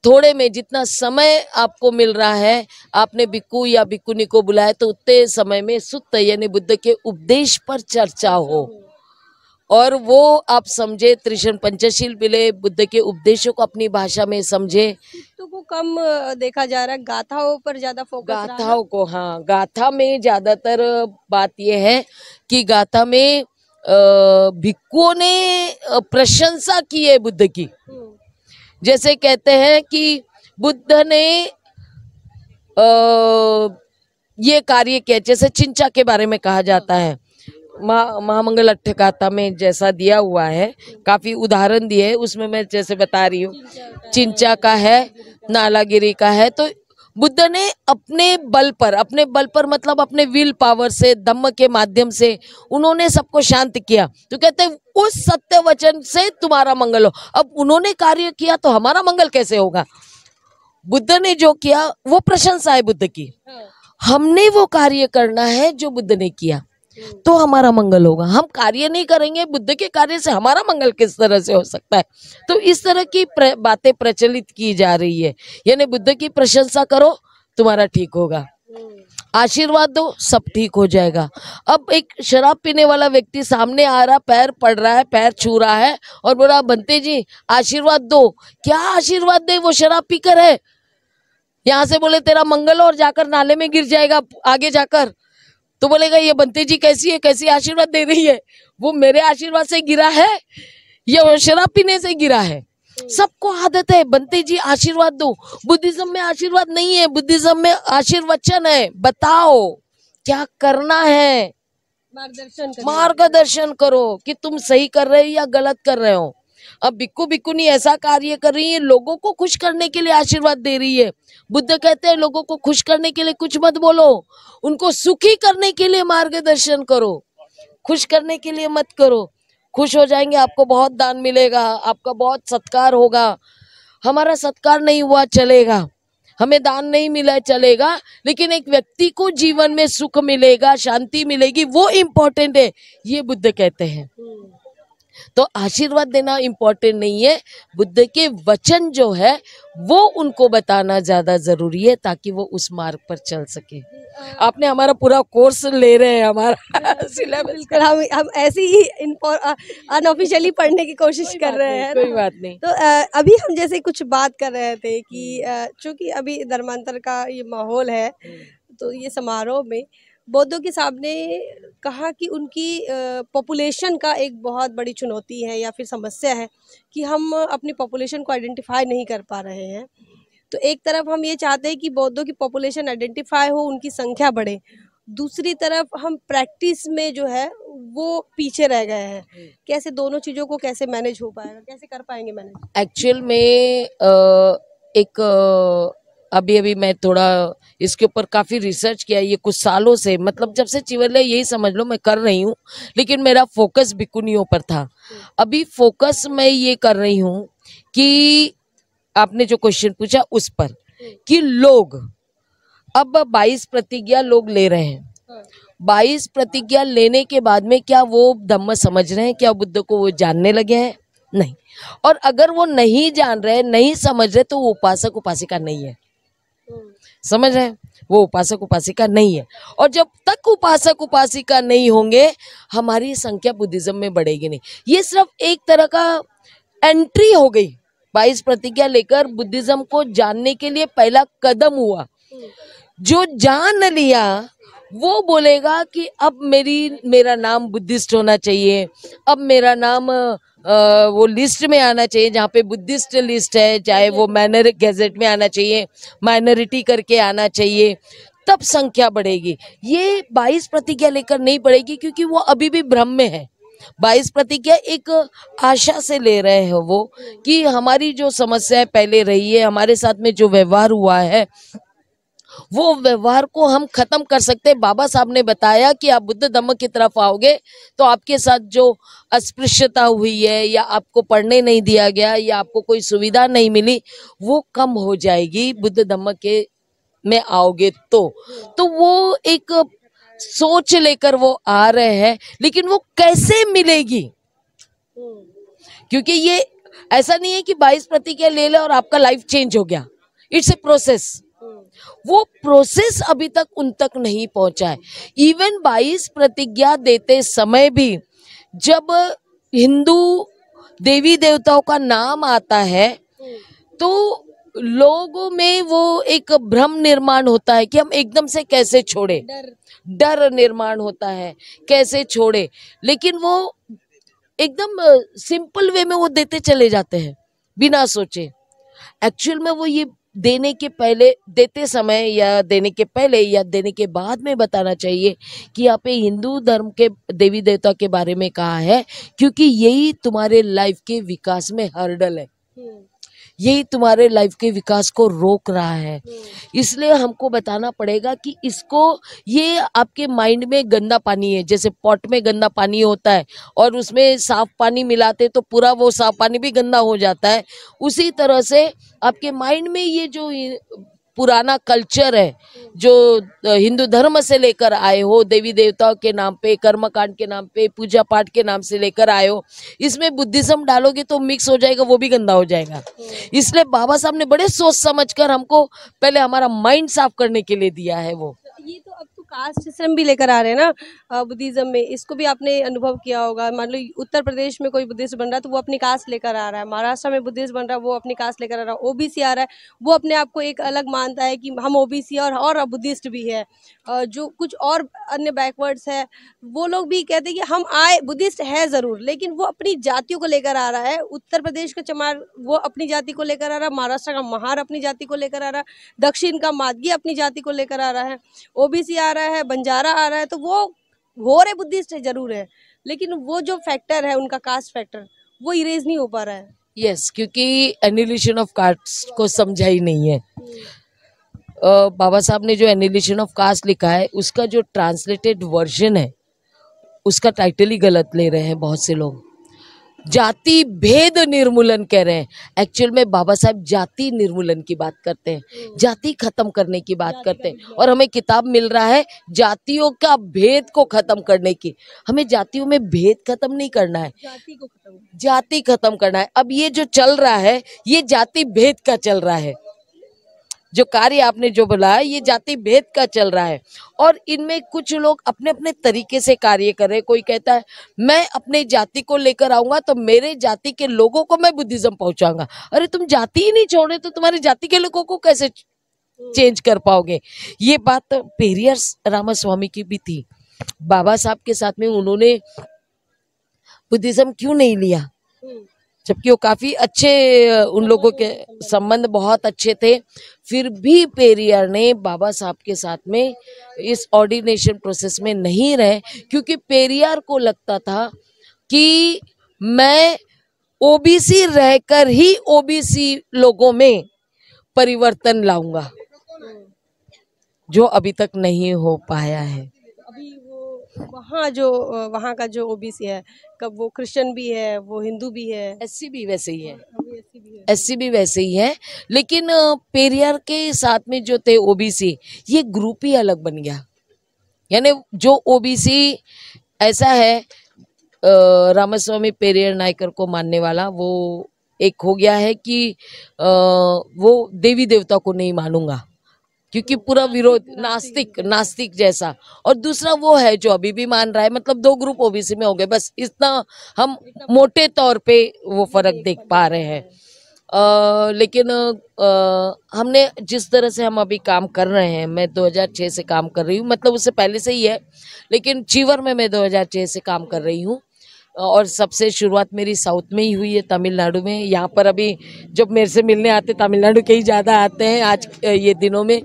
थोड़े में जितना समय आपको मिल रहा है, आपने भिक्खु या भिक्खुनी को बुलाया तो उतने समय में सुत्त यानी बुद्ध के उपदेश पर चर्चा हो, और वो आप समझे, त्रिशरण पंचशील मिले, बुद्ध के उपदेशों को अपनी भाषा में समझे। तो को कम देखा जा रहा है, गाथाओं पर ज्यादा फोकस रहा है। गाथाओं को, हाँ, गाथा में ज्यादातर बात यह है कि गाथा में भिक्खुओं ने प्रशंसा की है बुद्ध की। जैसे कहते हैं कि बुद्ध ने ये कार्य किया, जैसे चिंचा के बारे में कहा जाता है, महामंगल अट्ठगाथा में जैसा दिया हुआ है, काफी उदाहरण दिए है, उसमें मैं जैसे बता रही हूँ, चिंचा का है, नालागिरी का है। तो बुद्ध ने अपने बल पर मतलब अपने विल पावर से, धम्म के माध्यम से उन्होंने सबको शांत किया। तो कहते हैं उस सत्य वचन से तुम्हारा मंगल हो। अब उन्होंने कार्य किया तो हमारा मंगल कैसे होगा? बुद्ध ने जो किया वो प्रशंसा है बुद्ध की, हमने वो कार्य करना है जो बुद्ध ने किया तो हमारा मंगल होगा। हम कार्य नहीं करेंगे, बुद्ध के कार्य से हमारा मंगल किस तरह से हो सकता है? तो इस तरह की बातें प्रचलित की जा रही है, यानी बुद्ध की प्रशंसा करो तुम्हारा ठीक होगा, आशीर्वाद दो सब ठीक हो जाएगा। अब एक शराब पीने वाला व्यक्ति सामने आ रहा, पैर पड़ रहा है, पैर छू रहा है और बोला बंते जी आशीर्वाद दो, क्या आशीर्वाद दे? वो शराब पीकर है, यहाँ से बोले तेरा मंगल और जाकर नाले में गिर जाएगा आगे जाकर, तो बोलेगा ये बंते जी कैसी है, कैसी आशीर्वाद दे रही है? वो मेरे आशीर्वाद से गिरा है या शराब पीने से गिरा है? सबको आदत है बंते जी आशीर्वाद दो। बुद्धिज्म में आशीर्वाद नहीं है, बुद्धिज्म में आशीर्वचन है, बताओ क्या करना है, मार्गदर्शन करो कि तुम सही कर रहे हो या गलत कर रहे हो। अब भिक्खु भिक्खुनी ऐसा कार्य कर रही है, लोगों को खुश करने के लिए आशीर्वाद दे रही है। बुद्ध कहते हैं लोगों को खुश करने के लिए कुछ मत बोलो, उनको सुखी करने के लिए मार्गदर्शन करो, खुश करने के लिए मत करो। खुश हो जाएंगे, आपको बहुत दान मिलेगा, आपका बहुत सत्कार होगा। हमारा सत्कार नहीं हुआ चलेगा, हमें दान नहीं मिला चलेगा, लेकिन एक व्यक्ति को जीवन में सुख मिलेगा, शांति मिलेगी, वो इम्पोर्टेंट है, ये बुद्ध कहते हैं। तो आशीर्वाद देना इम्पोर्टेंट नहीं है, बुद्ध के वचन जो है वो उनको बताना ज्यादा जरूरी है ताकि वो उस मार्ग पर चल सके। आपने हमारा पूरा कोर्स ले रहे हैं, हमारा सिलेबस हम ऐसे ही अनऑफिशियली पढ़ने की कोशिश कर रहे हैं, कोई बात नहीं। तो अभी हम जैसे कुछ बात कर रहे थे कि चूंकि अभी धर्मांतर का ये माहौल है, तो ये समारोह में बौद्धों के सामने कहा कि उनकी पॉपुलेशन का एक बहुत बड़ी चुनौती है या फिर समस्या है कि हम अपनी पॉपुलेशन को आइडेंटिफाई नहीं कर पा रहे हैं। तो एक तरफ हम ये चाहते हैं कि बौद्धों की पॉपुलेशन आइडेंटिफाई हो, उनकी संख्या बढ़े। दूसरी तरफ हम प्रैक्टिस में जो है वो पीछे रह गए हैं। कैसे दोनों चीज़ों को कैसे मैनेज हो पाएगा, कैसे कर पाएंगे मैनेज? एक्चुअल में एक अभी अभी मैं थोड़ा इसके ऊपर काफी रिसर्च किया, ये कुछ सालों से, मतलब जब से चिवरले यही समझ लो मैं कर रही हूँ, लेकिन मेरा फोकस भिक्खुनियों पर था। अभी फोकस मैं ये कर रही हूँ कि आपने जो क्वेश्चन पूछा उस पर, कि लोग अब 22 प्रतिज्ञा लोग ले रहे हैं। 22 प्रतिज्ञा लेने के बाद में क्या वो धम्म समझ रहे हैं? क्या बुद्ध को वो जानने लगे हैं? नहीं। और अगर वो नहीं जान रहे, नहीं समझ रहे, तो वो उपासक उपासिका नहीं है। समझ रहे हैं? वो उपासक उपासिका नहीं है। और जब तक उपासक उपासिका नहीं होंगे, हमारी संख्या बुद्धिज्म में बढ़ेगी नहीं। ये सिर्फ एक तरह का एंट्री हो गई। 22 प्रतिज्ञा लेकर बुद्धिज्म को जानने के लिए पहला कदम हुआ। जो जान लिया वो बोलेगा कि अब मेरा नाम बुद्धिस्ट होना चाहिए, अब मेरा नाम वो लिस्ट में आना चाहिए जहाँ पे बुद्धिस्ट लिस्ट है, चाहे वो मैनर गैजेट में आना चाहिए, माइनॉरिटी करके आना चाहिए, तब संख्या बढ़ेगी। ये 22 प्रतिज्ञा लेकर नहीं बढ़ेगी, क्योंकि वो अभी भी भ्रम में है। 22 प्रतिज्ञा एक आशा से ले रहे हैं वो, कि हमारी जो समस्या पहले रही है, हमारे साथ में जो व्यवहार हुआ है, वो व्यवहार को हम खत्म कर सकते हैं। बाबा साहब ने बताया कि आप बुद्ध धम्म की तरफ आओगे तो आपके साथ जो अस्पृश्यता हुई है, या आपको पढ़ने नहीं दिया गया, या आपको कोई सुविधा नहीं मिली, वो कम हो जाएगी बुद्ध धम्म के में आओगे तो वो एक सोच लेकर वो आ रहे हैं। लेकिन वो कैसे मिलेगी? क्योंकि ये ऐसा नहीं है कि 22 प्रतिज्ञा ले ले और आपका लाइफ चेंज हो गया। It's a process. वो प्रोसेस अभी तक उन तक नहीं पहुंचा है। इवन 22 प्रतिज्ञा देते समय भी जब हिंदू देवी देवताओं का नाम आता है, तो लोगों में वो एक भ्रम निर्माण होता है कि हम एकदम से कैसे छोड़े, डर निर्माण होता है, कैसे छोड़े। लेकिन वो एकदम सिंपल वे में वो देते चले जाते हैं बिना सोचे। एक्चुअल में वो ये देने के पहले, देते समय या देने के पहले या देने के बाद में बताना चाहिए कि यहाँ पे हिंदू धर्म के देवी देवता के बारे में कहा है, क्योंकि यही तुम्हारे लाइफ के विकास में हर्डल है, यही तुम्हारे लाइफ के विकास को रोक रहा है। इसलिए हमको बताना पड़ेगा कि इसको, ये आपके माइंड में गंदा पानी है, जैसे पॉट में गंदा पानी होता है और उसमें साफ पानी मिलाते तो पूरा वो साफ पानी भी गंदा हो जाता है। उसी तरह से आपके माइंड में ये जो पुराना कल्चर है, जो हिंदू धर्म से लेकर आए हो, देवी देवताओं के नाम पे, कर्मकांड के नाम पे, पूजा पाठ के नाम से लेकर आए हो, इसमें बुद्धिज्म डालोगे तो मिक्स हो जाएगा, वो भी गंदा हो जाएगा। इसलिए बाबा साहब ने बड़े सोच समझकर हमको पहले हमारा माइंड साफ करने के लिए दिया है वो। ये तो अब तो कास्ट सिस्टम भी लेकर आ रहे हैं ना बुद्धिज्म में, इसको भी आपने अनुभव किया होगा। मान लो उत्तर प्रदेश में कोई बुद्धिस्ट बन रहा है तो वो अपनी कास्ट लेकर आ रहा है, महाराष्ट्र में बुद्धिस्ट बन रहा है वो अपनी कास्ट लेकर आ रहा है, ओबीसी आ रहा है वो अपने आप को एक अलग मानता है कि हम ओबीसी और बुद्धिस्ट भी है। जो कुछ और अन्य बैकवर्ड्स है वो लोग भी कहते हैं कि हम आए बुद्धिस्ट है ज़रूर, लेकिन वो अपनी जातियों को लेकर आ रहा है। उत्तर प्रदेश का चमार वो अपनी जाति को लेकर आ रहा है, महाराष्ट्र का महार अपनी जाति को लेकर आ रहा है, दक्षिण का मादगी अपनी जाति को लेकर आ रहा है, ओबीसी आ रहा है, बंजारा आ रहा है। तो वो हो रहे बुद्धिस्ट है जरूर है, लेकिन वो जो फैक्टर है उनका कास्ट फैक्टर वो इरेज नहीं हो पा रहा है। यस, क्योंकि एनिलिशन ऑफ कास्ट को समझा ही नहीं है। बाबा साहब ने जो एनिलिशन ऑफ कास्ट लिखा है उसका जो ट्रांसलेटेड वर्जन है उसका टाइटल ही गलत ले रहे हैं बहुत से लोग। जाति भेद निर्मूलन कह रहे हैं, एक्चुअल में बाबा साहब जाति निर्मूलन की बात करते हैं, जाति खत्म करने की बात करते हैं। और हमें किताब मिल रहा है जातियों का भेद को खत्म करने की। हमें जातियों में भेद खत्म नहीं करना है, जाति खत्म करना है। अब ये जो चल रहा है ये जाति भेद का चल रहा है, जो कार्य आपने जो बोला है ये जाति भेद का चल रहा है। और इनमें कुछ लोग अपने अपने तरीके से कार्य कर रहे हैं। कोई कहता है मैं अपने जाति को लेकर आऊंगा तो मेरे जाति के लोगों को मैं बुद्धिज्म पहुंचाऊंगा। अरे तुम जाति ही नहीं छोड़े तो तुम्हारी जाति के लोगों को कैसे चेंज कर पाओगे। ये बात पेरियर रामास्वामी की भी थी। बाबा साहब के साथ में उन्होंने बुद्धिज्म क्यों नहीं लिया, जबकि वो काफी अच्छे, उन लोगों के संबंध बहुत अच्छे थे, फिर भी पेरियार ने बाबा साहब के साथ में इस ऑर्डिनेशन प्रोसेस में नहीं रहे, क्योंकि पेरियार को लगता था कि मैं ओबीसी रहकर ही ओबीसी लोगों में परिवर्तन लाऊंगा, जो अभी तक नहीं हो पाया है। अभी वो वहाँ का जो ओबीसी है, कब वो क्रिश्चियन भी है, वो हिंदू भी है, एससी भी वैसे ही है, अभी एससी भी है। एससी भी वैसे ही है, लेकिन पेरियार के साथ में जो थे ओबीसी, ये ग्रुप ही अलग बन गया। यानी जो ओबीसी ऐसा है, रामास्वामी पेरियार नायकर को मानने वाला, वो एक हो गया है कि वो देवी देवता को नहीं मानूंगा, क्योंकि पूरा विरोध, नास्तिक जैसा। और दूसरा वो है जो अभी भी मान रहा है, मतलब दो ग्रुप ओबीसी में हो गए, बस इतना हम मोटे तौर पे वो फर्क देख पा रहे हैं। लेकिन हमने जिस तरह से हम अभी काम कर रहे हैं, मैं 2006 से काम कर रही हूँ, मतलब उससे पहले से ही है, लेकिन चीवर में मैं 2006 से काम कर रही हूँ। और सबसे शुरुआत मेरी साउथ में ही हुई है, तमिलनाडु में। यहाँ पर अभी जब मेरे से मिलने आते तमिलनाडु के ही ज़्यादा आते हैं आज ये दिनों में।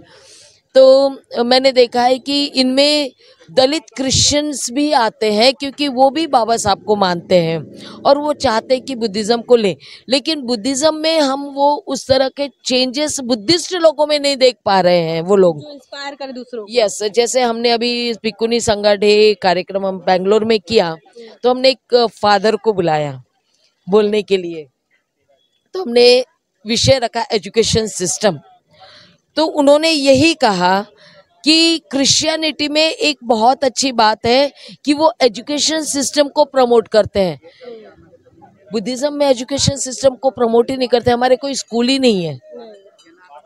तो मैंने देखा है कि इनमें दलित क्रिश्चियंस भी आते हैं, क्योंकि वो भी बाबा साहब को मानते हैं और वो चाहते हैं कि बुद्धिज़्म को लें, लेकिन बुद्धिज़्म में हम वो उस तरह के चेंजेस बुद्धिस्ट लोगों में नहीं देख पा रहे हैं। वो लोग जो इंस्पायर करे दूसरों को। यस, जैसे हमने अभी भिक्खुनी संघा डे कार्यक्रम हम बेंगलोर में किया, तो हमने एक फादर को बुलाया बोलने के लिए, तो हमने विषय रखा एजुकेशन सिस्टम। तो उन्होंने यही कहा कि क्रिश्चियनिटी में एक बहुत अच्छी बात है कि वो एजुकेशन सिस्टम को प्रमोट करते हैं। बुद्धिज्म में एजुकेशन सिस्टम को प्रमोट ही नहीं करते, हमारे कोई स्कूल ही नहीं है।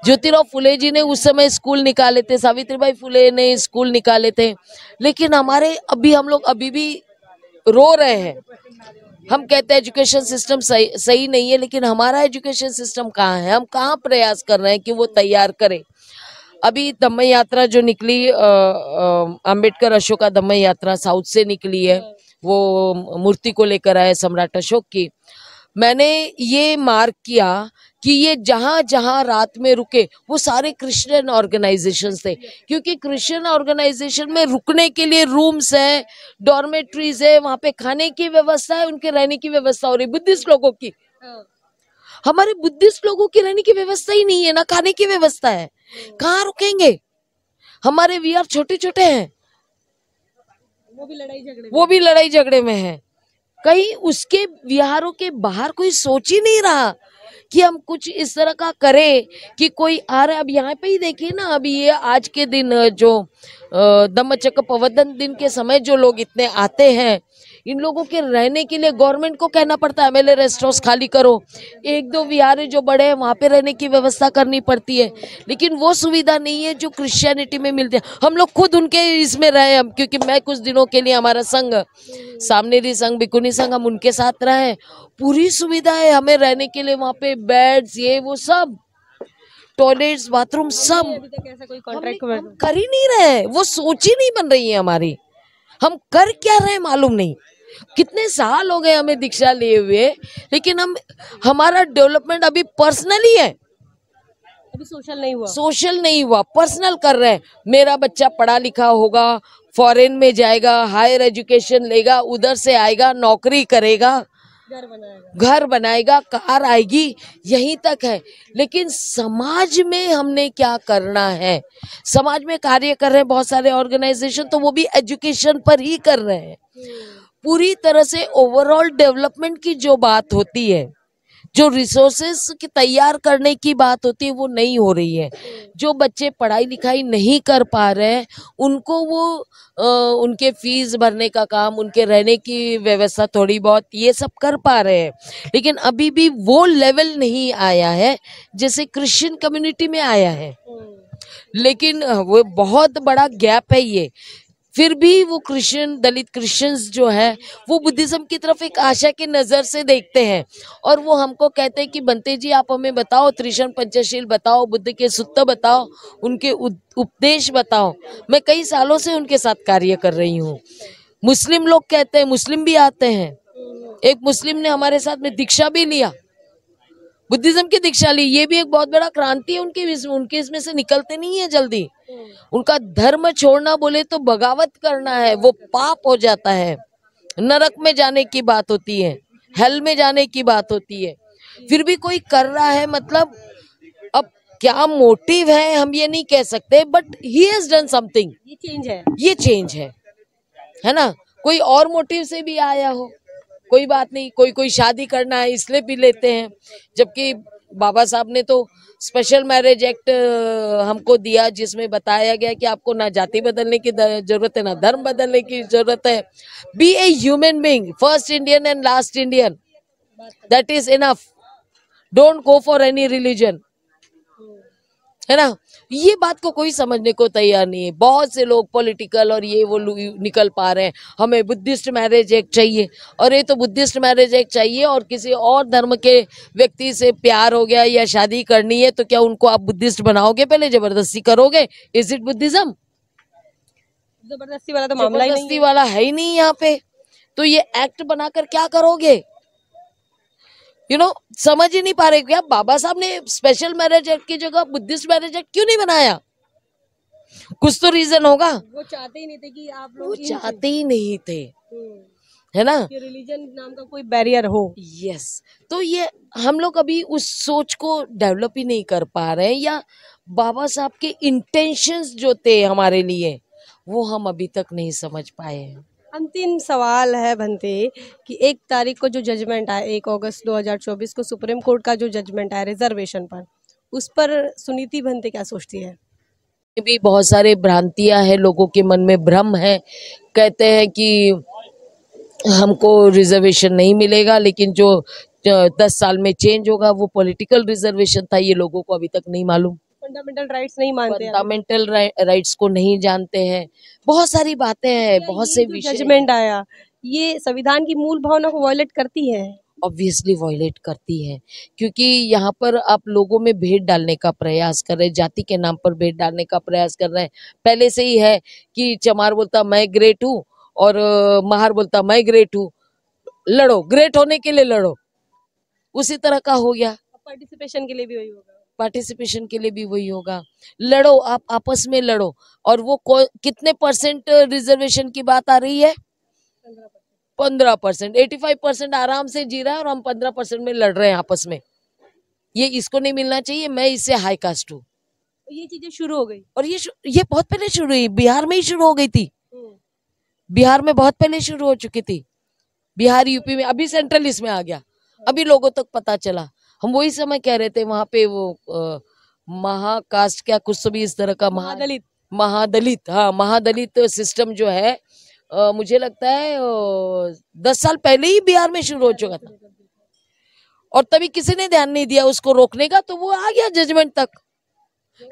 ज्योतिराव फुले जी ने उस समय स्कूल निकाले थे, सावित्रीबाई फुले ने स्कूल निकाले थे, लेकिन हमारे हम लोग अभी भी रो रहे हैं। हम कहते हैं एजुकेशन सिस्टम सही नहीं है, लेकिन हमारा एजुकेशन सिस्टम कहाँ है? हम कहाँ प्रयास कर रहे हैं कि वो तैयार करें? अभी दम्मई यात्रा जो निकली, अंबेडकर अशोका दम्मई यात्रा साउथ से निकली है, वो मूर्ति को लेकर आए सम्राट अशोक की। मैंने ये मार्क किया कि ये जहां जहां रात में रुके वो सारे क्रिश्चियन ऑर्गेनाइजेशंस थे, क्योंकि क्रिश्चियन ऑर्गेनाइजेशन में रुकने के लिए रूम्स है, डॉर्मेट्रीज है, वहां पे खाने की व्यवस्था है, उनके रहने की व्यवस्था हो रही। बुद्धिस्ट लोगों की, हमारे बुद्धिस्ट लोगों की रहने की व्यवस्था ही नहीं है, ना खाने की व्यवस्था है, कहाँ रुकेंगे? हमारे विहार छोटे छोटे हैं, वो भी लड़ाई झगड़े में है। कहीं उसके विहारों के बाहर कोई सोच ही नहीं रहा कि हम कुछ इस तरह का करें कि कोई आ रहा है। अब यहाँ पे ही देखिए ना, अभी ये आज के दिन जो धम्मचक्र प्रवर्तन दिन के समय जो लोग इतने आते हैं, इन लोगों के रहने के लिए गवर्नमेंट को कहना पड़ता है एमएलए रेस्ट हाउस खाली करो। एक दो विहार जो बड़े हैं वहां पे रहने की व्यवस्था करनी पड़ती है, लेकिन वो सुविधा नहीं है जो क्रिश्चियनिटी में मिलती है। हम लोग खुद उनके इसमें रहे, हम क्योंकि मैं कुछ दिनों के लिए हमारा संघ सामनेरी संघ भिक्खुनी संघ, हम उनके साथ रहे, पूरी सुविधा है हमें रहने के लिए, वहां पे बेड्स, ये वो सब, टॉयलेट्स, बाथरूम सब। ऐसा कोई कॉन्ट्रैक्ट हम कर ही नहीं रहे, वो सोच ही नहीं बन रही है हमारी। हम कर क्या रहे मालूम नहीं। कितने साल हो गए हमें दीक्षा लिए हुए, लेकिन हमारा डेवलपमेंट अभी पर्सनली है, अभी सोशल नहीं हुआ, पर्सनल कर रहे हैं। मेरा बच्चा पढ़ा लिखा होगा, फॉरेन में जाएगा, हायर एजुकेशन लेगा, उधर से आएगा, नौकरी करेगा, घर बनाएगा, कार आएगी, यहीं तक है। लेकिन समाज में हमने क्या करना है? समाज में कार्य कर रहे हैं बहुत सारे ऑर्गेनाइजेशन, तो वो भी एजुकेशन पर ही कर रहे हैं। पूरी तरह से ओवरऑल डेवलपमेंट की जो बात होती है, जो रिसोर्सेस की तैयार करने की बात होती है, वो नहीं हो रही है। जो बच्चे पढ़ाई लिखाई नहीं कर पा रहे हैं, उनको वो उनके फीस भरने का काम, उनके रहने की व्यवस्था थोड़ी बहुत ये सब कर पा रहे हैं, लेकिन अभी भी वो लेवल नहीं आया है जैसे क्रिश्चियन कम्युनिटी में आया है। लेकिन वो बहुत बड़ा गैप है ये। फिर भी वो क्रिश्चियन, दलित क्रिश्चियंस जो है वो बुद्धिज्म की तरफ एक आशा की नजर से देखते हैं, और वो हमको कहते हैं कि बनते जी आप हमें बताओ, त्रिशरण पंचशील बताओ, बुद्ध के सूत्र बताओ, उनके उपदेश बताओ। मैं कई सालों से उनके साथ कार्य कर रही हूँ। मुस्लिम लोग कहते हैं, मुस्लिम भी आते हैं, एक मुस्लिम ने हमारे साथ में दीक्षा भी लिया, बुद्धिज्म की दीक्षा ली। ये भी एक बहुत बड़ा क्रांति है उनके इसमें से निकलते नहीं है जल्दी। उनका धर्म छोड़ना बोले तो बगावत करना है, वो पाप हो जाता है, नरक में जाने की बात होती है, हेल में जाने की बात होती है। फिर भी कोई कर रहा है, मतलब अब क्या मोटिव है हम ये नहीं कह सकते, but he has done something. ये चेंज है, ये चेंज है ना। कोई और मोटिव से भी आया हो, कोई बात नहीं, कोई शादी करना है इसलिए भी लेते हैं, जबकि बाबा साहब ने तो स्पेशल मैरिज एक्ट हमको दिया, जिसमें बताया गया कि आपको ना जाति बदलने की जरूरत है, ना धर्म बदलने की जरूरत है। Be a human being, first Indian and last Indian, that is enough. Don't go for any religion, है ना। ये बात को कोई समझने को तैयार नहीं है। बहुत से लोग पॉलिटिकल और ये वो निकल पा रहे हैं, हमें बुद्धिस्ट मैरिज एक्ट चाहिए, और ये तो बुद्धिस्ट मैरिज एक्ट चाहिए और किसी और धर्म के व्यक्ति से प्यार हो गया या शादी करनी है तो क्या उनको आप बुद्धिस्ट बनाओगे, पहले जबरदस्ती करोगे? Is it Buddhism? जबरदस्ती वाला तो मामला ही नहीं है। जबरदस्ती वाला है ही नहीं यहाँ पे, तो ये एक्ट बनाकर क्या करोगे? समझ ही नहीं पा रहे क्या बाबा साहब ने स्पेशल मैरिज एक्ट की जगह बुद्धिस्ट मैरिज एक्ट क्यों नहीं बनाया? कुछ तो रीजन होगा। वो चाहते ही नहीं थे कि आप लोग, वो चाहते ही नहीं थे, है ना, कि रिलीजन नाम का कोई बैरियर हो। यस। तो ये हम लोग अभी उस सोच को डेवलप ही नहीं कर पा रहे हैं, या बाबा साहब के इंटेंशंस जो थे हमारे लिए वो हम अभी तक नहीं समझ पाए हैं। अंतिम सवाल है भंते कि 1 तारीख को जो जजमेंट आया, 1 अगस्त 2024 को सुप्रीम कोर्ट का जो जजमेंट आया रिजर्वेशन पर, उस पर सुनीति भंते क्या सोचती है? भी बहुत सारे भ्रांतियां हैं, लोगों के मन में भ्रम है, कहते हैं कि हमको रिजर्वेशन नहीं मिलेगा, लेकिन जो 10 साल में चेंज होगा वो पॉलिटिकल रिजर्वेशन था, ये लोगों को अभी तक नहीं मालूम। फंडामेंटल राइट्स नहीं मानते, फंडामेंटल राइट्स को नहीं जानते हैं, बहुत सारी बातें हैं, बहुत से विषय। जजमेंट आया, ये संविधान की मूल भावना को वायलेट करती है। ऑब्वियसली वॉयलेट करती है, क्योंकि यहाँ पर आप लोगों में भेद डालने का प्रयास कर रहे हैं, जाति के नाम पर भेद डालने का प्रयास कर रहे हैं। पहले से ही है कि चमार बोलता मैं ग्रेट हूँ और महार बोलता मैं ग्रेट हूँ, लड़ो, ग्रेट होने के लिए लड़ो, उसी तरह का हो गया। पार्टिसिपेशन के लिए भी वही होगा, पार्टिसिपेशन के लिए भी वही होगा, लड़ो, आप आपस में लड़ो। और वो कितने परसेंट रिजर्वेशन की बात आ रही है? 15%। 85% आराम से जी रहा है और हम 15% में लड़ रहे हैं आपस में। ये इसको नहीं मिलना चाहिए, मैं इससे हाई कास्ट हूँ। ये चीजें शुरू हो गई, और ये बहुत पहले शुरू हुई, बिहार में ही शुरू हो गई थी, बिहार में बहुत पहले शुरू हो चुकी थी, बिहार यूपी में, अभी सेंट्रल इसमें आ गया, अभी लोगों तक पता चला। हम वही समय कह रहे थे वहां पे वो महाकास्ट क्या कुछ तो भी इस तरह का, महादलित, हाँ, महादलित सिस्टम जो है, मुझे लगता है 10 साल पहले ही बिहार में शुरू हो चुका था, और तभी किसी ने ध्यान नहीं दिया उसको रोकने का, तो वो आ गया जजमेंट तक,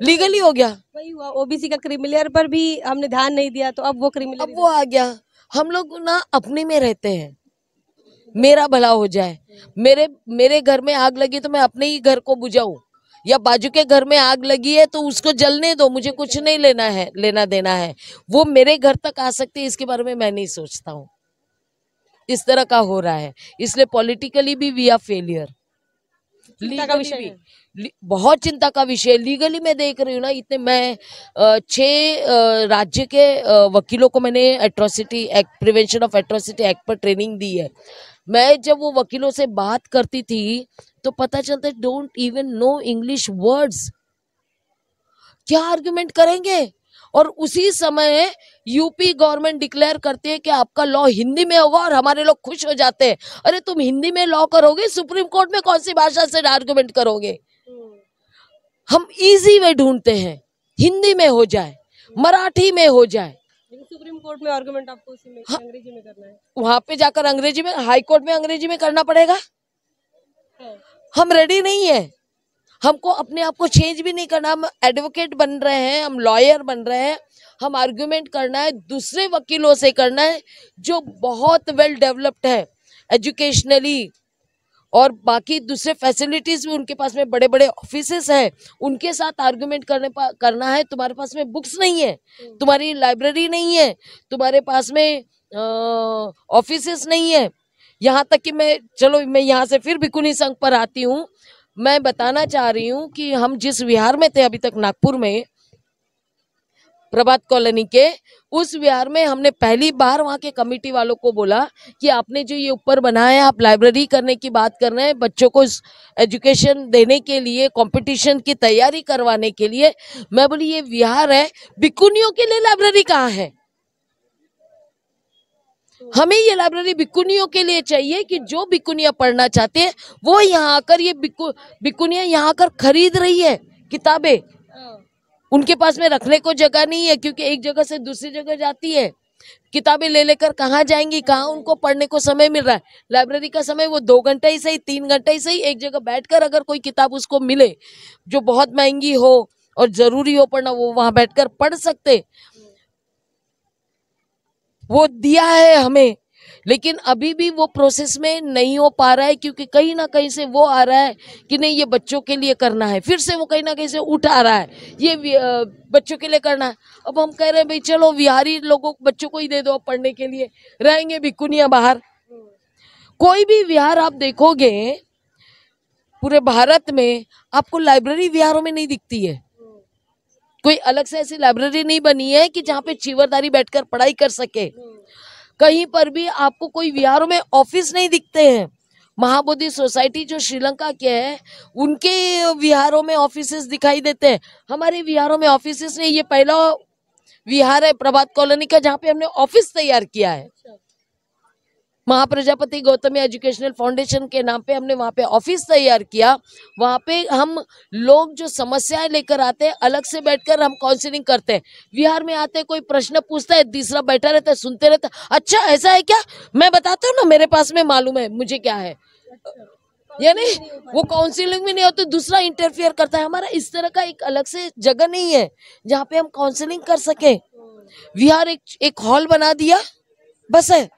लीगली हो गया। वही हुआ, ओबीसी का क्रीमिलियर पर भी हमने ध्यान नहीं दिया, तो अब वो क्रीमिलियर, अब वो आ गया। हम लोग ना अपने में रहते हैं, मेरा भला हो जाए, मेरे घर में आग लगी तो मैं अपने ही घर को बुझाऊं, या बाजू के घर में आग लगी है तो उसको जलने दो, मुझे कुछ नहीं लेना देना है, वो मेरे घर तक आ सकती है, इसके बारे में मैं नहीं सोचता हूँ। इस तरह का हो रहा है, इसलिए पॉलिटिकली भी वी आर फेलियर, लीगली भी बहुत चिंता का विषय। लीगली मैं देख रही हूँ ना, इतने मैं 6 राज्य के वकीलों को मैंने atrocity act, prevention of atrocity act पर ट्रेनिंग दी है। मैं जब वो वकीलों से बात करती थी तो पता चलता है don't even know English words, क्या आर्गुमेंट करेंगे? और उसी समय यूपी गवर्नमेंट डिक्लेयर करती है कि आपका लॉ हिंदी में होगा, और हमारे लोग खुश हो जाते हैं, अरे तुम हिंदी में लॉ करोगे, सुप्रीम कोर्ट में कौन सी भाषा से आर्गुमेंट करोगे? हम इजी वे ढूंढते हैं, हिंदी में हो जाए, मराठी में हो जाए, सुप्रीम कोर्ट में आर्गुमेंट आपको अंग्रेजी में करना है, वहां पे जाकर अंग्रेजी में, हाई कोर्ट में अंग्रेजी में करना पड़ेगा। हम रेडी नहीं है, हमको अपने आप को चेंज भी नहीं करना। हम एडवोकेट बन रहे हैं, हम लॉयर बन रहे हैं, हम आर्गुमेंट करना है, दूसरे वकीलों से करना है जो बहुत वेल डेवलप्ड है एजुकेशनली, और बाकी दूसरे फैसिलिटीज भी उनके पास में बड़े बड़े ऑफिसेस हैं, उनके साथ आर्गुमेंट करना है। तुम्हारे पास में बुक्स नहीं है, तुम्हारी लाइब्रेरी नहीं है, तुम्हारे पास में ऑफिसेस नहीं है। यहाँ तक कि मैं यहाँ से फिर भिकुनी संघ पर आती हूँ। मैं बताना चाह रही हूँ कि हम जिस विहार में थे अभी तक नागपुर में, प्रभात कॉलोनी के, उस विहार में हमने पहली बार वहाँ के कमेटी वालों को बोला कि आपने जो ये ऊपर बनाया है, आप लाइब्रेरी करने की बात कर रहे हैं, बच्चों को एजुकेशन देने के लिए, कंपटीशन की तैयारी करवाने के लिए। मैं बोली ये विहार है, भिकुनियों के लिए लाइब्रेरी कहाँ है? हमें ये लाइब्रेरी भिकुनियों के लिए चाहिए कि जो भिकुनिया पढ़ना चाहते हैं वो यहाँ आकर, ये भिकुनिया यहाँ आकर खरीद रही है किताबें। उनके पास में रखने को जगह नहीं है, क्योंकि एक जगह से दूसरी जगह जाती है, किताबें ले लेकर कहाँ जाएंगी, कहाँ उनको पढ़ने को समय मिल रहा है। लाइब्रेरी का समय वो 2 घंटा ही सही, 3 घंटा ही सही, एक जगह बैठकर अगर कोई किताब उसको मिले जो बहुत महंगी हो और जरूरी हो पढ़ना, वो वहां बैठकर पढ़ सकते। वो दिया है हमें, लेकिन अभी भी वो प्रोसेस में नहीं हो पा रहा है, क्योंकि कहीं ना कहीं से वो आ रहा है कि नहीं ये बच्चों के लिए करना है, फिर से वो कहीं ना कहीं से उठ आ रहा है ये बच्चों के लिए करना है। अब हम कह रहे हैं भाई चलो विहारी लोगों बच्चों को ही दे दो पढ़ने के लिए, रहेंगे भिकुनिया बाहर। कोई भी विहार आप देखोगे पूरे भारत में, आपको लाइब्रेरी विहारों में नहीं दिखती है। कोई अलग से ऐसी लाइब्रेरी नहीं बनी है कि जहाँ पे चीवरदारी बैठकर पढ़ाई कर सके। कहीं पर भी आपको कोई विहारों में ऑफिस नहीं दिखते हैं। महाबोधि सोसाइटी जो श्रीलंका के है, उनके विहारों में ऑफिसेस दिखाई देते हैं, हमारे विहारों में ऑफिसेस नहीं। ये पहला विहार है प्रभात कॉलोनी का जहाँ पे हमने ऑफिस तैयार किया है। महाप्रजापति गौतमी एजुकेशनल फाउंडेशन के नाम पे हमने वहाँ पे ऑफिस तैयार किया। वहाँ पे हम लोग जो समस्याएं लेकर आते हैं, अलग से बैठकर हम काउंसलिंग करते हैं। विहार में आते कोई प्रश्न पूछता है, तीसरा बैठा रहता है, सुनते रहता है, अच्छा ऐसा है क्या, मैं बताता हूँ ना, मेरे पास में मालूम है मुझे क्या है। यानी वो काउंसलिंग में नहीं होती, दूसरा इंटरफियर करता है। हमारा इस तरह का एक अलग से जगह नहीं है जहाँ पे हम काउंसलिंग कर सके। विहार एक हॉल बना दिया, बस है।